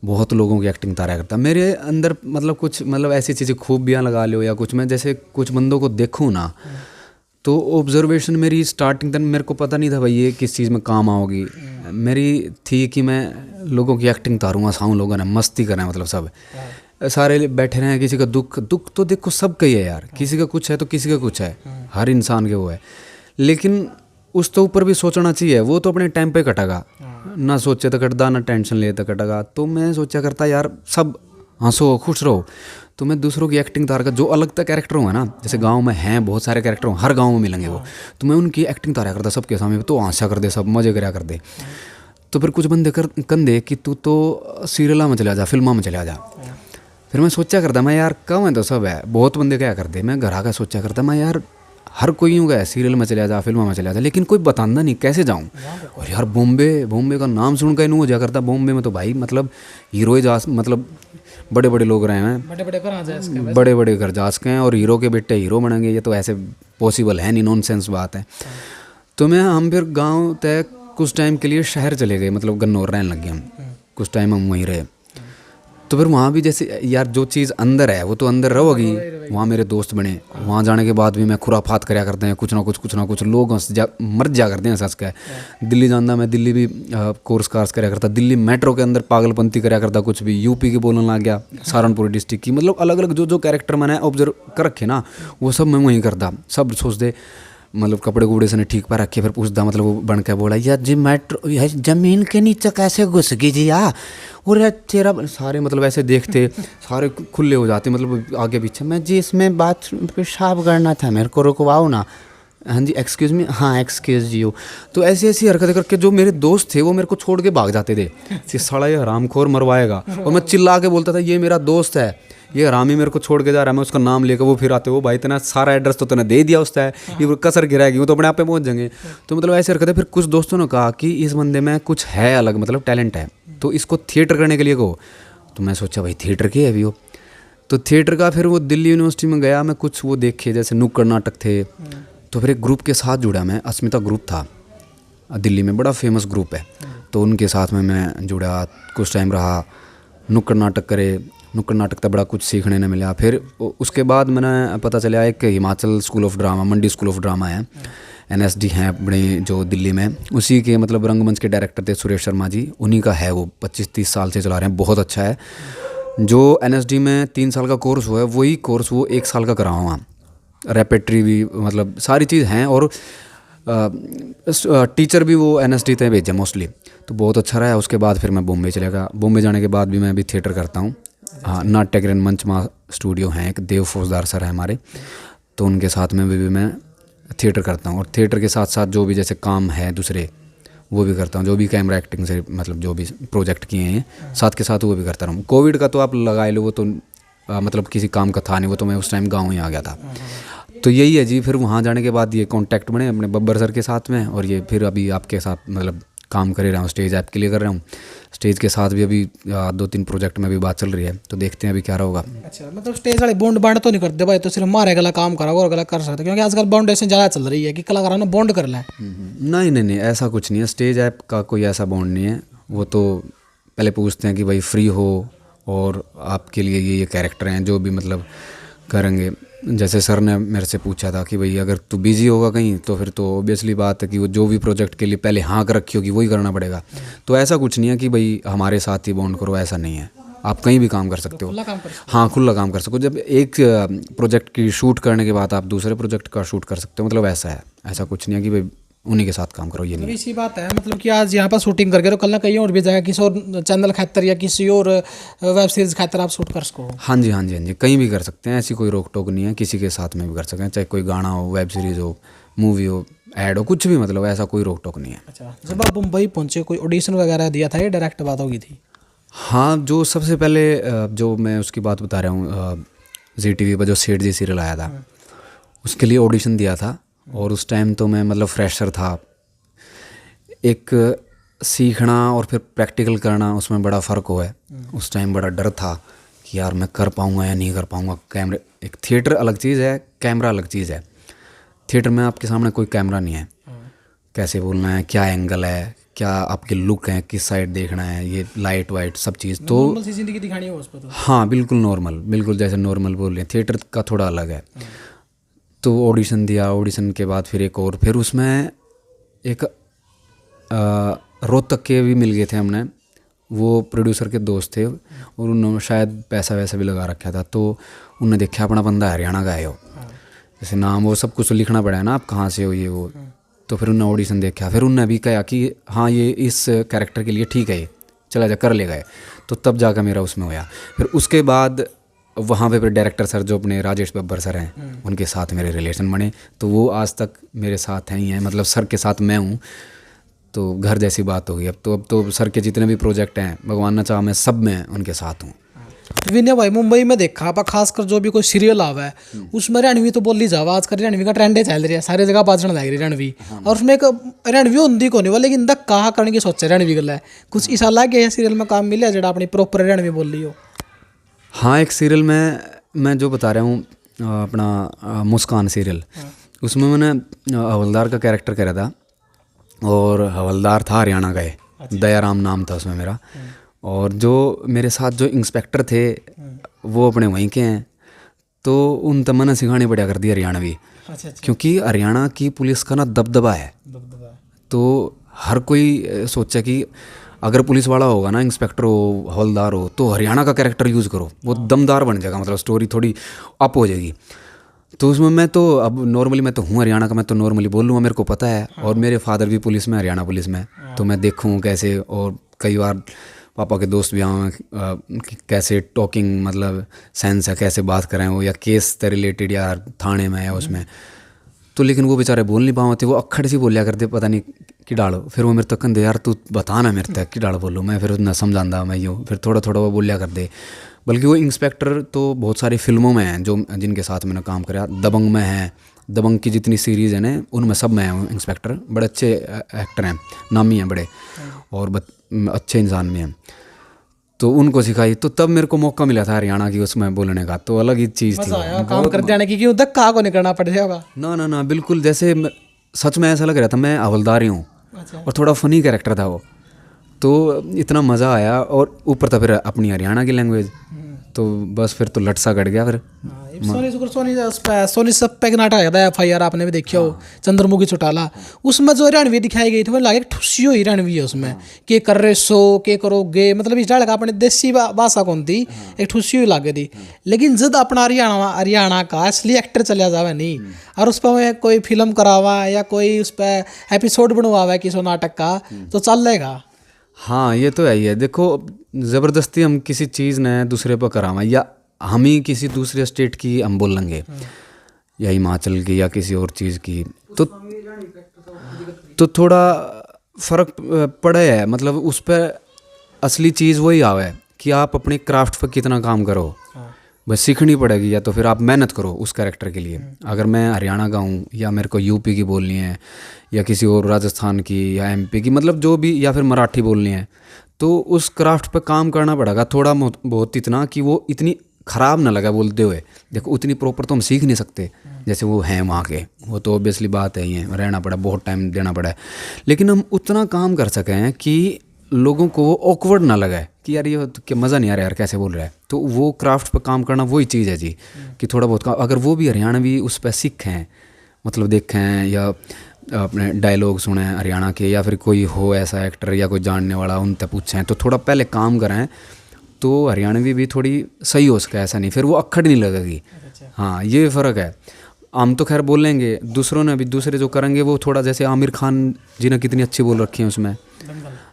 बहुत लोगों की एक्टिंग तारा करता। मेरे अंदर मतलब कुछ मतलब ऐसी चीज़ें खूबियाँ लगा लो, या कुछ मैं जैसे कुछ बंदों को देखूँ ना, तो ऑब्जर्वेशन मेरी स्टार्टिंग तक मेरे को पता नहीं था भाई ये किस चीज़ में काम आओगी, मेरी थी कि मैं लोगों की एक्टिंग तारूँ, हंसाऊँ लोगों ने, मस्ती करें, मतलब सब सारे बैठे रहें, किसी का दुख तो देखो सब का ही है यार, किसी का कुछ है तो किसी का कुछ है, हर इंसान के वो है, लेकिन उस तो ऊपर भी सोचना चाहिए, वो तो अपने टाइम पे कटेगा, ना सोचे तो कटदा, ना टेंशन ले तो कटेगा। तो मैं सोचा करता यार सब हंसो खुश रहो, तो मैं दूसरों की एक्टिंग तार का, जो अलग तक कैरेक्टर होगा ना, जैसे गांव में हैं बहुत सारे कैरेक्टर हर गांव में मिलेंगे वो, तो मैं उनकी एक्टिंग तारा करता सबके सामने, तो हंसा कर दे, सब मजे करा कर दे। तो फिर कुछ बंदे कंधे कि तू तो सीरियला में चला जा, फिल्मा में चला जा। फिर मैं सोचा करता मैं यार कम है तो सब है, बहुत बंदे क्या करते, मैं घर आकर सोचा करता मैं यार हर कोई यूँ गया सीरियल में चला जा, फिल्म में चला जा, लेकिन कोई बताना नहीं कैसे जाऊँ। और यार बॉम्बे का नाम सुन कर हो जा करता, बॉम्बे में तो भाई मतलब हीरो जा, मतलब बड़े बड़े लोग रहे हैं, बड़े बड़े घर जा सके हैं, और हीरो के बेटे हीरो बनेंगे, ये तो ऐसे पॉसिबल है नहीं, नॉनसेंस बात है। तो हम फिर गाँव तक कुछ टाइम के लिए शहर चले गए, मतलब गन्नौर रहने लग गए हम, कुछ टाइम हम वहीं रहे। तो फिर वहाँ भी जैसे यार जो चीज़ अंदर है वो तो अंदर रहोगी, वहाँ मेरे दोस्त बने, वहाँ जाने के बाद भी मैं खुराफात करया करते हैं, कुछ ना कुछ लोग मर जा करते हैं सच का। दिल्ली जाना, मैं दिल्ली भी कोर्स करया करता, दिल्ली मेट्रो के अंदर पागलपंती करया करता, कुछ भी यूपी के बोलने लग गया, सहारनपुर डिस्ट्रिक्ट की, मतलब अलग अलग जो कैरेक्टर मैंने ऑब्जर्व कर रखे ना, वो सब मैं वहीं करता, सब सोच दे, मतलब कपड़े कुपड़े से ठीक पर रखे, फिर पूछता, मतलब वो बन के बोला यार जी मेट्रो यार ज़मीन के नीचे कैसे घुस गई जी यार, और तेरा सारे मतलब ऐसे देखते सारे खुले हो जाते, मतलब आगे पीछे। मैं जी इसमें बात पेशाब करना था, मेरे को रुकवाओ ना। हाँ जी एक्सक्यूज़ मी, हाँ एक्सक्यूज़ यू। तो ऐसी ऐसी हरकतें करके जो मेरे दोस्त थे वो मेरे को छोड़ के भाग जाते थे, साला ये हरामखोर मरवाएगा, और मैं चिल्ला के बोलता था ये मेरा दोस्त है, ये हरामी मेरे को छोड़ के जा रहा है, मैं उसका नाम लेकर, वो फिर आते, वो भाई तेना सारा एड्रेस तो तूने दे दिया उसका है, ये कसर गिराएगी, वो तो अपने आप पे पहुंच जाएंगे। तो मतलब ऐसे हरकतें। फिर कुछ दोस्तों ने कहा कि इस बंदे में कुछ है अलग, मतलब टैलेंट है, तो इसको थिएटर करने के लिए कहो। तो मैं सोचा भाई थिएटर की है अभी वो, तो थिएटर का फिर वो दिल्ली यूनिवर्सिटी में गया, मैं कुछ वो देखे जैसे नुक्कड़ नाटक थे, तो फिर एक ग्रुप के साथ जुड़ा मैं, अस्मिता ग्रुप था दिल्ली में, बड़ा फेमस ग्रुप है, तो उनके साथ में मैं जुड़ा, कुछ टाइम रहा, नुक्कड़ नाटक करे, नुक्कड़ नाटक का बड़ा कुछ सीखने ने मिला। फिर उसके बाद मैंने पता चला एक Himachal school of drama, Mandi school of drama है, NSD हैं अपने जो दिल्ली में, उसी के मतलब रंगमंच के डायरेक्टर थे सुरेश शर्मा जी, उन्हीं का है वो, 25-30 साल से चला रहे हैं, बहुत अच्छा है। जो NSD में 3 साल का कोर्स हुआ है वही कोर्स वो 1 साल का करा हुआ वहाँ, रेपेट्री भी मतलब सारी चीज़ हैं, और टीचर भी वो NSD तक भेजे मोस्टली, तो बहुत अच्छा रहा। उसके बाद फिर मैं बॉम्बे चला गया, बॉम्बे जाने के बाद भी मैं अभी थिएटर करता हूँ। हाँ, नाट्यगृह मंचमा स्टूडियो हैं, एक देव फौजदार सर है हमारे, तो उनके साथ में भी मैं थिएटर करता हूँ, और थिएटर के साथ साथ जो भी जैसे काम है दूसरे वो भी करता हूँ, जो भी कैमरा एक्टिंग से मतलब जो भी प्रोजेक्ट किए हैं साथ के साथ वो भी करता रहूँ। कोविड का तो आप लगा लो, वो तो मतलब किसी काम का था नहीं, वो तो मैं उस टाइम गाँव ही आ गया था। तो यही है जी, फिर वहाँ जाने के बाद ये कांटेक्ट बने अपने बब्बर सर के साथ में, और ये फिर अभी आपके साथ मतलब काम कर रहा हूँ, स्टेज ऐप के लिए कर रहा हूँ। स्टेज के साथ भी अभी 2-3 प्रोजेक्ट में भी बात चल रही है, तो देखते हैं अभी क्या होगा। अच्छा, मतलब स्टेज वाले बॉन्ड बांड तो नहीं करते भाई, तो सिर्फ हमारे गला काम करा और गला कर सकते, क्योंकि आजकल बाउंडेशन ज़्यादा चल रही है कि कलाकारों ने बॉन्ड कर लें। नहीं नहीं नहीं, ऐसा कुछ नहीं है, स्टेज ऐप का कोई ऐसा बॉन्ड नहीं है। वो तो पहले पूछते हैं कि भाई फ्री हो और आपके लिए ये कैरेक्टर हैं जो भी मतलब करेंगे। जैसे सर ने मेरे से पूछा था कि भाई अगर तू बिजी होगा कहीं तो फिर तो ऑब्वियसली बात है कि वो जो भी प्रोजेक्ट के लिए पहले हाँ कर रखी होगी वही करना पड़ेगा। तो ऐसा कुछ नहीं है कि भाई हमारे साथ ही बॉन्ड करो, ऐसा नहीं है। आप कहीं भी काम कर सकते हो, हाँ खुला काम कर सकते हो। जब एक प्रोजेक्ट की शूट करने के बाद आप दूसरे प्रोजेक्ट का शूट कर सकते हो, मतलब ऐसा है, ऐसा कुछ नहीं है कि भाई उन्हीं के साथ काम करो, ये नहीं है। इसी बात है, मतलब कि आज यहाँ पर शूटिंग करके तो कल ना कहीं और भी जाएगा, किसी और चैनल खातर या किसी और वेब सीरीज खातर आप शूट कर सको। हाँ जी हाँ जी हाँ जी, कहीं भी कर सकते हैं, ऐसी कोई रोक टोक नहीं है, किसी के साथ में भी कर सकते हैं, चाहे कोई गाना हो, वेब सीरीज़ हो, मूवी हो, ऐड हो, कुछ भी, मतलब ऐसा कोई रोक टोक नहीं है। अच्छा, जब आप मुंबई पहुँचे कोई ऑडिशन वगैरह दिया था या डायरेक्ट बात होगी थी? हाँ, जो सबसे पहले जो मैं उसकी बात बता रहा हूँ, ZTV पर जो सेठ जी सीरियल आया था उसके लिए ऑडिशन दिया था, और उस टाइम तो मैं मतलब फ्रेशर था। एक सीखना और फिर प्रैक्टिकल करना, उसमें बड़ा फ़र्क हुआ है। उस टाइम बड़ा डर था कि यार मैं कर पाऊँगा या नहीं कर पाऊँगा। कैमरे, एक थिएटर अलग चीज़ है, कैमरा अलग चीज़ है। थिएटर में आपके सामने कोई कैमरा नहीं है, कैसे बोलना है, क्या एंगल है, क्या आपके लुक है, किस साइड देखना है, ये लाइट वाइट सब चीज़ तो नॉर्मल सी जिंदगी दिखानी है उस पर तो। हाँ बिल्कुल नॉर्मल, बिल्कुल जैसे नॉर्मल बोल रहे हैं, थिएटर का थोड़ा अलग है। तो ऑडिशन दिया, ऑडिशन के बाद फिर एक और, फिर उसमें एक रोहतक के भी मिल गए थे हमने, वो प्रोड्यूसर के दोस्त थे और उन्होंने शायद पैसा वैसा भी लगा रखा था। तो उन्होंने देखा अपना बंदा हरियाणा का है, हो जैसे नाम वो सब कुछ तो लिखना पड़ा है ना, आप कहाँ से हो ये वो। तो फिर उन्होंने ऑडिशन देखा, फिर उन्होंने भी कहा कि हाँ ये इस कैरेक्टर के लिए ठीक है, ये चला जा कर ले गए। तो तब जाकर मेरा उसमें होया। फिर उसके बाद वहाँ पे फिर डायरेक्टर सर जो अपने राजेश बब्बर सर हैं, उनके साथ मेरे रिलेशन बने, तो वो आज तक मेरे साथ हैं ही हैं, मतलब सर के साथ मैं हूँ, तो घर जैसी बात हो गई। अब तो सर के जितने भी प्रोजेक्ट हैं, भगवान ना चाह मैं सब में उनके साथ हूँ। विनय भाई, मुंबई में देखा आप खासकर जो भी कोई सीरियल आवा है उसमें रणवी तो बोली जावा, आजकल रणवी का ट्रेंड चल रहा है, सारे जगह बाजन लग रही रणवी। और उसमें एक रणवी होती को नहीं वो, लेकिन दक कहा करने की सोचे रणवी गल है कुछ इसा लग गया सीरियल में काम मिले जरा अपनी प्रॉपर रणवी बोल ली हो। हाँ, एक सीरियल में मैं जो बता रहा हूँ अपना मुस्कान सीरियल, उसमें मैंने हवलदार का कैरेक्टर करा था, और हवलदार था हरियाणा का है, दयाराम नाम था उसमें मेरा। और जो मेरे साथ जो इंस्पेक्टर थे वो अपने वहीं के हैं, तो उन तमन्ना सिखानी बढ़िया कर दी हरियाणवी। क्योंकि हरियाणा की पुलिस का ना दबदबा है, तो हर कोई सोचा कि अगर पुलिस वाला होगा ना, इंस्पेक्टर हो, हवलदार हो, तो हरियाणा का कैरेक्टर यूज़ करो, वो दमदार बन जाएगा, मतलब स्टोरी थोड़ी अप हो जाएगी। तो उसमें मैं तो अब नॉर्मली मैं तो हूँ हरियाणा का, मैं तो नॉर्मली बोल लूँगा, मेरे को पता है। और मेरे फादर भी पुलिस में, हरियाणा पुलिस में, तो मैं देखूँ कैसे, और कई बार पापा के दोस्त भी आए कैसे टॉकिंग मतलब सेंस है, कैसे बात करें वो, या केस से रिलेटेड या थाने में या उसमें। तो लेकिन वो बेचारे बोल नहीं पाते, वो अक्खड़ सी बोलिया करते, पता नहीं कि डालो। फिर वो मेरे तक कहते यार तू बता ना मेरे तक कि डाल बोलूँ मैं, फिर उन्हें समझाता मैं यूँ, फिर थोड़ा थोड़ा वो बोलिया कर दे। बल्कि वो इंस्पेक्टर तो बहुत सारी फिल्मों में हैं जो जिनके साथ मैंने काम करा, दबंग में है, दबंग की जितनी सीरीज़ है ना उनमें सब में है इंस्पेक्टर। बड़े अच्छे एक्टर हैं, नामी हैं बड़े, और अच्छे इंसान भी हैं, तो उनको सिखाई। तो तब मेरे को मौका मिला था हरियाणा की उसमें बोलने का, तो अलग ही चीज़ थी। काम कर देने की क्यों धक्का को नहीं करना पड़ जाएगा। ना बिल्कुल, जैसे सच में ऐसा लग रहा था मैं हवलदार ही हूँ। और थोड़ा फनी कैरेक्टर था वो, तो इतना मज़ा आया। और ऊपर था फिर अपनी हरियाणा की लैंग्वेज, तो बस फिर तो लट सा कट गया। फिर सोनी सब पे नाटक आया था FIR, आपने भी देखा हो, चंद्रमुखी चौटाला, उसमें जो रणवी दिखाई गई थी वो लागे ठुसी हुई रणवी है उसमें, के कर रहे सो के करोगे, मतलब इस लगा अपने देसी भाषा कौन थी, एक ठुसी हुई लागे थी। लेकिन जब अपना हरियाणा का असली एक्टर चला जावे नहीं, और उस पर कोई फिल्म करावा या कोई उस पर एपिसोड बनवावा है किसी नाटक का, तो चल लेगा। हाँ ये तो है ही है। देखो ज़बरदस्ती हम किसी चीज़ ने दूसरे पर करावा, या हम ही किसी दूसरे स्टेट की हम बोल लेंगे, या हिमाचल की या किसी और चीज़ की, तो थोड़ा फ़र्क पड़ा है, मतलब उस पर असली चीज़ वही आवे कि आप अपने क्राफ्ट पर कितना काम करो। बस सीखनी पड़ेगी, या तो फिर आप मेहनत करो उस कैरेक्टर के लिए। अगर मैं हरियाणा का हूँ या मेरे को यूपी की बोलनी है या किसी और राजस्थान की या एमपी की, मतलब जो भी, या फिर मराठी बोलनी है, तो उस क्राफ्ट पे काम करना पड़ेगा थोड़ा बहुत, इतना कि वो इतनी ख़राब ना लगा बोलते हुए। देखो उतनी प्रॉपर तो हम सीख नहीं सकते जैसे वो हैं वहाँ के, वो तो ऑब्वियसली बात है ही है, रहना पड़ा, बहुत टाइम देना पड़ा है, लेकिन हम उतना काम कर सकें कि लोगों को वो ऑकवर्ड ना लगे कि यार ये तो क्या मज़ा नहीं आ रहा यार कैसे बोल रहा है। तो वो क्राफ्ट पर काम करना वही चीज़ है जी, कि थोड़ा बहुत काम अगर वो भी हरियाणवी उस पर सीखें, मतलब देखें या अपने डायलॉग सुने हरियाणा के, या फिर कोई हो ऐसा एक्टर या कोई जानने वाला उनसे पूछें, तो थोड़ा पहले काम करें तो हरियाणवी भी थोड़ी सही हो सके, ऐसा नहीं फिर वो अक्खड़ नहीं लगेगी। हाँ ये फ़र्क है। हम तो खैर बोलेंगे, दूसरों ने भी, दूसरे जो करेंगे वो थोड़ा, जैसे आमिर खान जी ने कितनी अच्छी बोल रखी है उसमें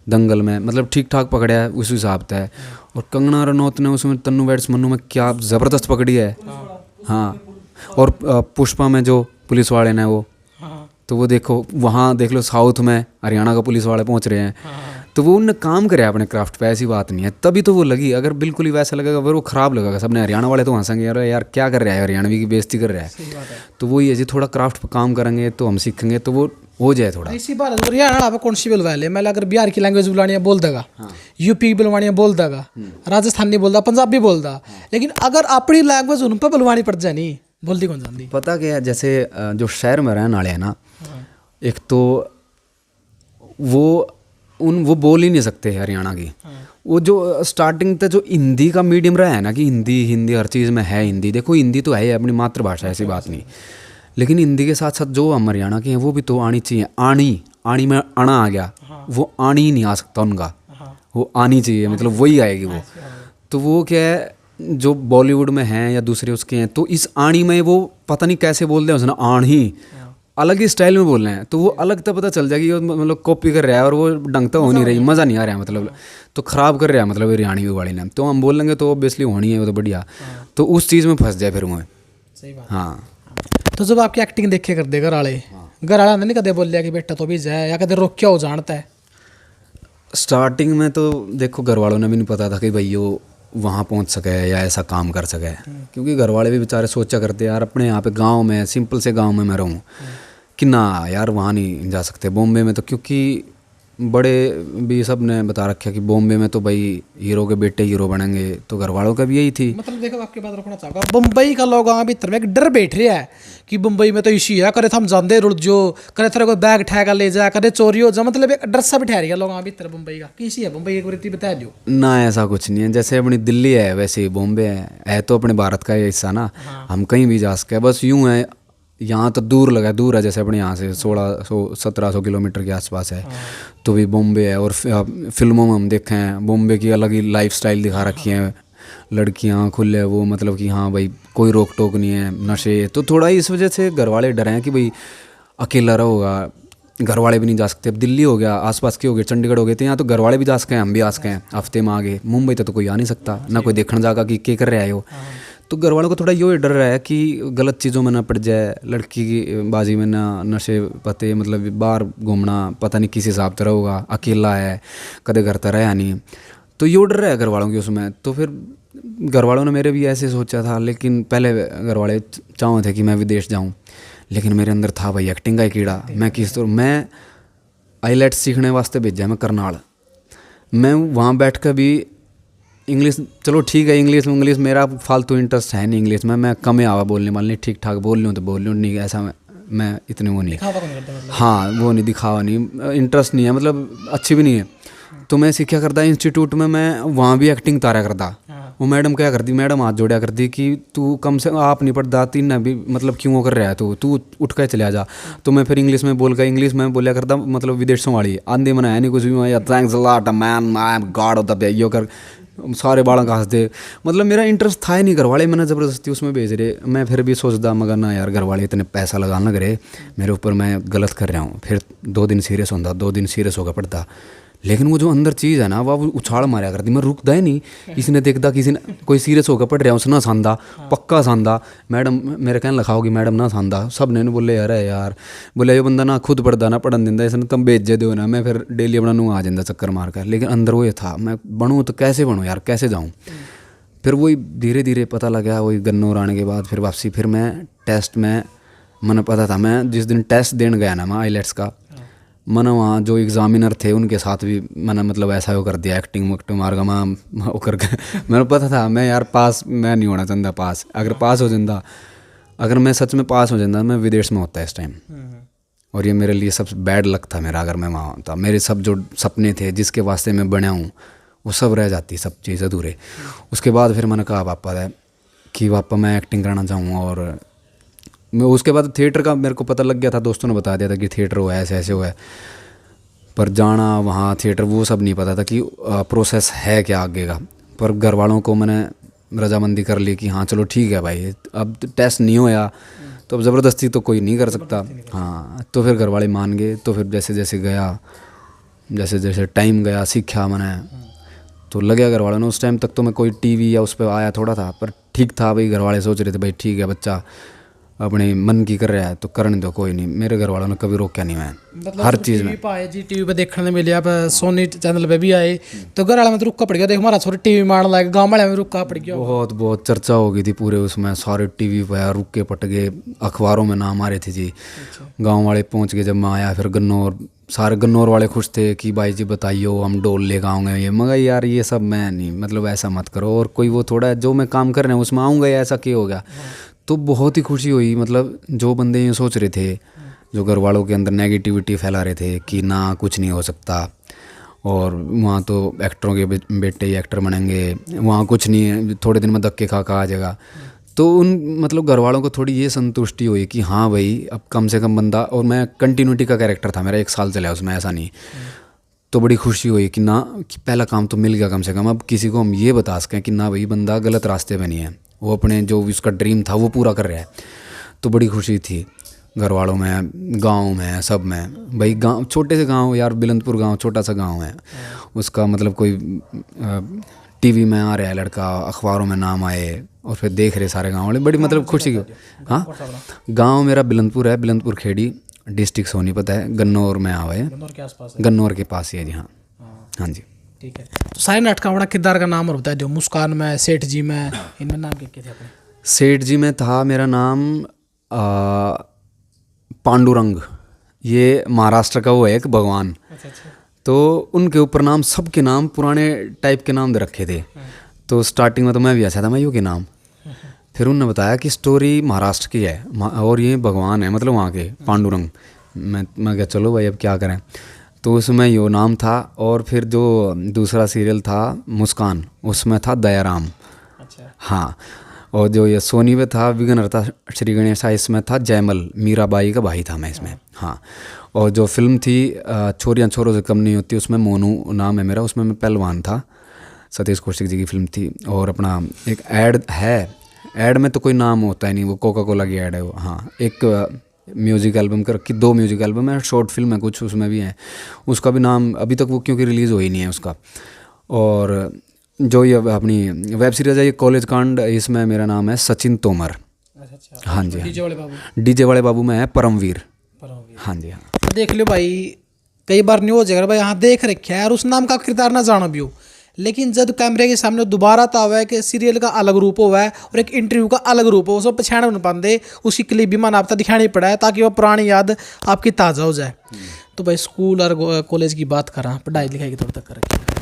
दंगल में, मतलब ठीक ठाक पकड़ा है उस हिसाब से। और कंगना रनौत ने उसमें तन्नू वेड्स मन्नू में क्या ज़बरदस्त पकड़ी है। हाँ, और पुष्पा में जो पुलिस वाले ने वो, तो वो देखो वहाँ देख लो साउथ में हरियाणा का पुलिस वाले पहुँच रहे हैं, तो वो उनने काम करे अपने क्राफ्ट पे, ऐसी बात नहीं है, तभी तो वो लगी। अगर बिल्कुल ही वैसा लगेगा फिर वो ख़राब लगेगा, सबने हरियाणा वाले तो हंसेंगे यार यार क्या कर रहा है, हरियाणवी की बेइज्जती कर रहा है। तो वही है जी, थोड़ा क्राफ्ट पे काम करेंगे तो हम सीखेंगे तो वो हो जाए थोड़ा। इसी बात है, हरियाणा आप कौन सी बुलवा ले, मैं अगर बिहार की लैंग्वेज बुलानी है बोल देगा, यूपी की बुलवानी है बोल देगा, राजस्थानी बोलता, पंजाबी बोलता, लेकिन अगर अपनी लैंग्वेज उन पर बुलवानी पड़ जाए नहीं बोलती कौन जानती। पता क्या है, जैसे जो शहर में रहने वाले हैं ना, एक तो वो बोल ही नहीं सकते हरियाणा की। वो जो स्टार्टिंग तक जो हिंदी का मीडियम रहा है ना, कि हिंदी हर चीज़ में है हिंदी, देखो हिंदी तो है ही अपनी मातृभाषा, ऐसी बात नहीं, लेकिन हिंदी के साथ साथ जो हम हरियाणा के हैं वो भी तो आनी चाहिए। आनी में अणा आ गया, वो आनी ही नहीं आ सकता उनका, वो आनी चाहिए, मतलब वही आएगी वो। तो वो क्या है, जो बॉलीवुड में हैं या दूसरे उसके हैं, तो इस आनी में वो पता नहीं कैसे बोलते हैं उसने, आण ही अलग ही स्टाइल में बोल रहे हैं, तो वो अलग तो पता चल जाएगी, मतलब कॉपी कर रहा है और वो ढंग तो हो नहीं रही, मज़ा नहीं आ रहा है, मतलब तो ख़राब कर रहा है, मतलब हरियाणवी वाली ने। तो हम बोल लेंगे तो ऑब्वियसली होनी है वो तो बढ़िया, तो उस चीज़ में फंस जाए फिर वो। सही बात। हाँ, तो जब आपकी एक्टिंग देखे कर दे घर वाला नहीं कदे बोल लिया कि बेटा तो भी जाए, या कदे रोक क्या हो जानता है? स्टार्टिंग में तो देखो घर वालों ने भी नहीं पता था कि भाई वो वहाँ पहुँच सके या ऐसा काम कर सके, क्योंकि घर वाले भी बेचारे सोचा करते यार अपने यहाँ पे गांव में, सिंपल से गांव में मैं रहूँ कि ना यार वहाँ नहीं जा सकते बॉम्बे में, तो क्योंकि बड़े भी सब ने बता रखा कि बॉम्बे में तो भाई हीरो के बेटे हीरो बनेंगे, तो घर वालों का भी यही थी। मतलब देखो आपकी बात रखना चाहूँगा, मुंबई का लोग भीतर में एक डर बैठ रहा है कि मुंबई में तो इसी है, करे हम जानते रुड़ जो, करे तेरे को बैग ठेका ले जा, करे चोरी हो जा, मतलब एक डर सा बिठा रही है लोग भीतर मुंबई का। किसी है मुंबई, एक वृत्ति बता दो ना, ऐसा कुछ नहीं है, जैसे अपनी दिल्ली है वैसे ही बॉम्बे है तो अपने भारत का हिस्सा ना, हम कहीं भी जा सके, बस यूँ है यहाँ तो दूर है, जैसे अपने यहाँ से 1600-1700 किलोमीटर के आसपास है, तो भी बॉम्बे है। और फिल्मों में हम देखे हैं बॉम्बे की अलग ही लाइफस्टाइल दिखा रखी है, लड़कियाँ खुले वो, मतलब कि हाँ भाई कोई रोक टोक नहीं है, नशे, तो थोड़ा इस वजह से घर वाले डरे हैं कि भाई अकेला रहोगा, घर वाले भी नहीं जा सकते। अब दिल्ली हो गया, आसपास के हो गए, चंडीगढ़ हो गए, तो यहाँ तो घर वाले भी जा सके हैं, हम भी आ सके हैं हफ्ते में आगे। मुंबई तो कोई आ नहीं सकता ना, कोई देखने जाएगा कि क्या कर रहे हो। तो घर वालों को थोड़ा यो डर रहा है कि गलत चीज़ों में ना पड़ जाए, लड़की की बाजी में ना, नशे पते, मतलब बाहर घूमना पता नहीं किस हिसाब से रहोगा, अकेला है, कदे घर तो रहा नहीं, तो यो डर रहा है घर वालों की उसमें। तो फिर घर वालों ने मेरे भी ऐसे सोचा था, लेकिन पहले घर वाले चाहते थे कि मैं विदेश जाऊँ, लेकिन मेरे अंदर था भाई एक्टिंग का ही कीड़ा। मैं आईलेट्स सीखने वास्ते भेजा मैं करनाल, मैं वहाँ बैठ कर भी इंग्लिश, चलो ठीक है इंग्लिश मेरा फालतू इंटरेस्ट है नहीं इंग्लिश में, मैं कम ही आवा बोलने वाली, ठीक ठाक बोल लूँ तो बोल लूँ, नहीं ऐसा मैं इतने वो नहीं, हाँ वो नहीं, दिखावा नहीं, इंटरेस्ट नहीं है, मतलब अच्छी भी नहीं है। तो मैं सीखा करता इंस्टीट्यूट में, मैं वहाँ भी एक्टिंग तारा करता। वो मैडम क्या करती, मैडम हाथ जोड़ा करती कि तू कम से आप नहीं पढ़ता, तीन ना भी, मतलब क्यों कर रहा है तू उठ कर चले जा। तो मैं फिर इंग्लिश में बोलिया करता, मतलब विदेशों वाली आंधी मना है नहीं कुछ भी, thanks a lot man, I am God होता था यो कर, सारे बालों का हंस दे, मतलब मेरा इंटरेस्ट था ही नहीं, घर वाले मैंने ज़बरदस्ती उसमें भेज रहे। मैं फिर भी सोचता मगर ना यार, घर वाले इतने पैसा लगाना लग रहे मेरे ऊपर, मैं गलत कर रहा हूँ। फिर 2 दिन सीरियस होता, 2 दिन सीरियस होकर पड़ता, लेकिन वो जो अंदर चीज़ है ना वो उछाल मारा करती, मैं रुकता ही नहीं। किसी ने देखता, किसी ने कोई सीरियस होकर पढ़ रहा उसने सांदा, पक्का सांदा, मैडम मेरे कहने लिखा होगी मैडम ना सांदा, सब ने बोले यार बोले ये बंदा ना खुद पढ़ता ना पढ़न दिंदा, इसने तुम भेजे दो ना, मैं फिर डेली अपना नू आ जाता चक्कर मार कर। लेकिन अंदर वो ये था मैं बनूँ तो कैसे बनूँ यार, कैसे जाऊँ। फिर वही धीरे धीरे पता लगा, वही गन्नौर आने के बाद फिर वापसी, फिर मैं टेस्ट में मैंने पता था, मैं जिस दिन टेस्ट देने गया ना मैं आईलेट्स का, मैंने वहाँ जो एग्जामिनर थे उनके साथ भी मैंने मतलब ऐसा वो कर दिया, एक्टिंग वक्टिंग मार का मैं वो करके मैंने पता था मैं यार पास मैं नहीं होना चाहता पास, अगर पास हो जाता, अगर मैं सच में पास हो जाता मैं विदेश में होता इस टाइम। और ये मेरे लिए सबसे बैड लक था मेरा, अगर मैं वहाँ होता, मेरे सब जो सपने थे जिसके वास्ते मैं बना हूँ वो सब रह जाती, सब चीज़ अधूरे। उसके बाद फिर मैंने कहा पापा है कि पापा मैं एक्टिंग करना चाहूँ, और मैं उसके बाद थिएटर का मेरे को पता लग गया था, दोस्तों ने बता दिया था कि थिएटर हुआ है, ऐसे ऐसे हुआ है, पर जाना वहाँ थिएटर वो सब नहीं पता था कि प्रोसेस है क्या आगे का। पर घर वालों को मैंने रजामंदी कर ली कि हाँ चलो ठीक है भाई, अब टेस्ट नहीं होया तो अब ज़बरदस्ती तो कोई नहीं कर सकता। हाँ तो फिर घर वाले मान गए, तो फिर जैसे जैसे गया, जैसे जैसे टाइम गया सीखा मैंने, तो लगे घर वालों ने। उस टाइम तक तो मैं कोई टीवी या उस पर आया थोड़ा था, पर ठीक था भाई, घर वाले सोच रहे थे भाई ठीक है बच्चा अपने मन की कर रहा है तो करने दो, कोई नहीं। मेरे घर वालों ने कभी रोका नहीं, मैं मतलब हर चीज़ में। आए जी टीवी पे देखने मिले, आप सोनी चैनल पे भी आए, तो घर वाले में तो रुका पड़ गया, देख हमारा छोरा टीवी मारने लगा, गाँव वाले में रुका पड़ गया। बहुत बहुत चर्चा हो गई थी पूरे उसमें, सारे टीवी पे रुक के पट गए, अखबारों में नाम आ रहे थे जी। गाँव वाले पहुँच गए जब मैं आया, फिर गन्नौर, सारे गन्नौर वाले खुश थे कि भाई जी बताइयो हम डोल लेकर आऊँगे ये, मगर यार ये सब मैं नहीं, मतलब ऐसा मत करो, और कोई वो थोड़ा जो मैं काम कर रहे हैं उसमें आऊँगा, ऐसा क्या हो गया। तो बहुत ही खुशी हुई, मतलब जो बंदे ये सोच रहे थे, जो घर वालों के अंदर नेगेटिविटी फैला रहे थे कि ना कुछ नहीं हो सकता, और वहाँ तो एक्टरों के बेटे ही एक्टर बनेंगे, वहाँ कुछ नहीं है, थोड़े दिन में धक्के खा आ जाएगा, तो उन मतलब घर वालों को थोड़ी ये संतुष्टि हुई कि हाँ भाई अब कम से कम बंदा, और मैं कंटिन्यूटी का कैरेक्टर था मेरा, 1 साल चला उसमें, ऐसा नहीं। तो बड़ी खुशी हुई कि ना कि पहला काम तो मिल गया कम से कम, अब किसी को हम ये बता सकें कि ना भाई बंदा गलत रास्ते पे नहीं है, वो अपने जो उसका ड्रीम था वो पूरा कर रहा है। तो बड़ी खुशी थी घर वालों में, गांव में, सब में। भाई गांव, छोटे से गांव यार, बिलंदपुर गांव छोटा सा गांव है, उसका मतलब कोई टीवी में आ रहा है लड़का, अखबारों में नाम आए, और फिर देख रहे सारे गांव वाले, बड़ी मतलब खुशी की। हाँ गांव मेरा बिलंदपुर है, बिलंदपुर खेड़ी, डिस्ट्रिक्ट सोनीपत है, गन्नौर में आवा है, गन्नौर के आसपास है, गन्नौर के पास ही है जी। हाँ हाँ जी ठीक है। तो सारे नाटक बड़ा किरदार का नाम और बता दो, मुस्कान में, सेठ जी में, इनमें नाम क्या थे अपने? सेठ जी में था मेरा नाम पांडुरंग, ये महाराष्ट्र का वो है एक भगवान, तो उनके ऊपर नाम, सबके नाम पुराने टाइप के नाम दे रखे थे। तो स्टार्टिंग में तो मैं भी ऐसा था, मैं यू के नाम, फिर उन्होंने बताया कि स्टोरी महाराष्ट्र की है और ये भगवान है, मतलब वहाँ के पांडुरंग। मैं क्या चलो भाई अब क्या करें, तो उसमें यो नाम था। और फिर जो दूसरा सीरियल था मुस्कान, उसमें था दयाराम। अच्छा। हाँ, और जो ये सोनी में था विघ्नहर्ता श्री गणेशा, इसमें था जयमल, मीराबाई का भाई था मैं इसमें। हाँ, और जो फिल्म थी छोरियाँ छोरों से कम नहीं होती, उसमें मोनू नाम है मेरा, उसमें मैं पहलवान था, सतीश कौशिक जी की फिल्म थी। और अपना एक ऐड है, ऐड में तो कोई नाम होता ही नहीं, वो कोका कोला की ऐड है वो। हाँ, एक म्यूज़िक एल्बम कर रखी, 2 म्यूज़िक एल्बम है, शॉर्ट फिल्म है कुछ उसमें भी है, उसका भी नाम अभी तक वो क्योंकि रिलीज़ हो ही नहीं है उसका। और जो ये अपनी वेब सीरीज़ है ये कॉलेज कांड, इसमें मेरा नाम है सचिन तोमर। अच्छा। हाँ जी, डीजे वाले बाबू, डीजे वाले बाबू में है परमवीर। हाँ जी हाँ। देख लो भाई, कई बार नहीं हो जाएगा भाई, यहाँ देख रखे है और उस नाम का किरदार ना जानो भी हो, लेकिन जब कैमरे के सामने दोबारा तो हुआ है कि सीरियल का अलग रूप हुआ है और एक इंटरव्यू का अलग रूप हो, उसको पछाड़ नहीं पाते, उसकी क्लिप भी मन आपका दिखानी पड़ा है ताकि वह पुरानी याद आपकी ताज़ा हो जाए। तो भाई स्कूल और कॉलेज की बात करा, पढ़ाई लिखाई की थोड़ी तक कर रखी है?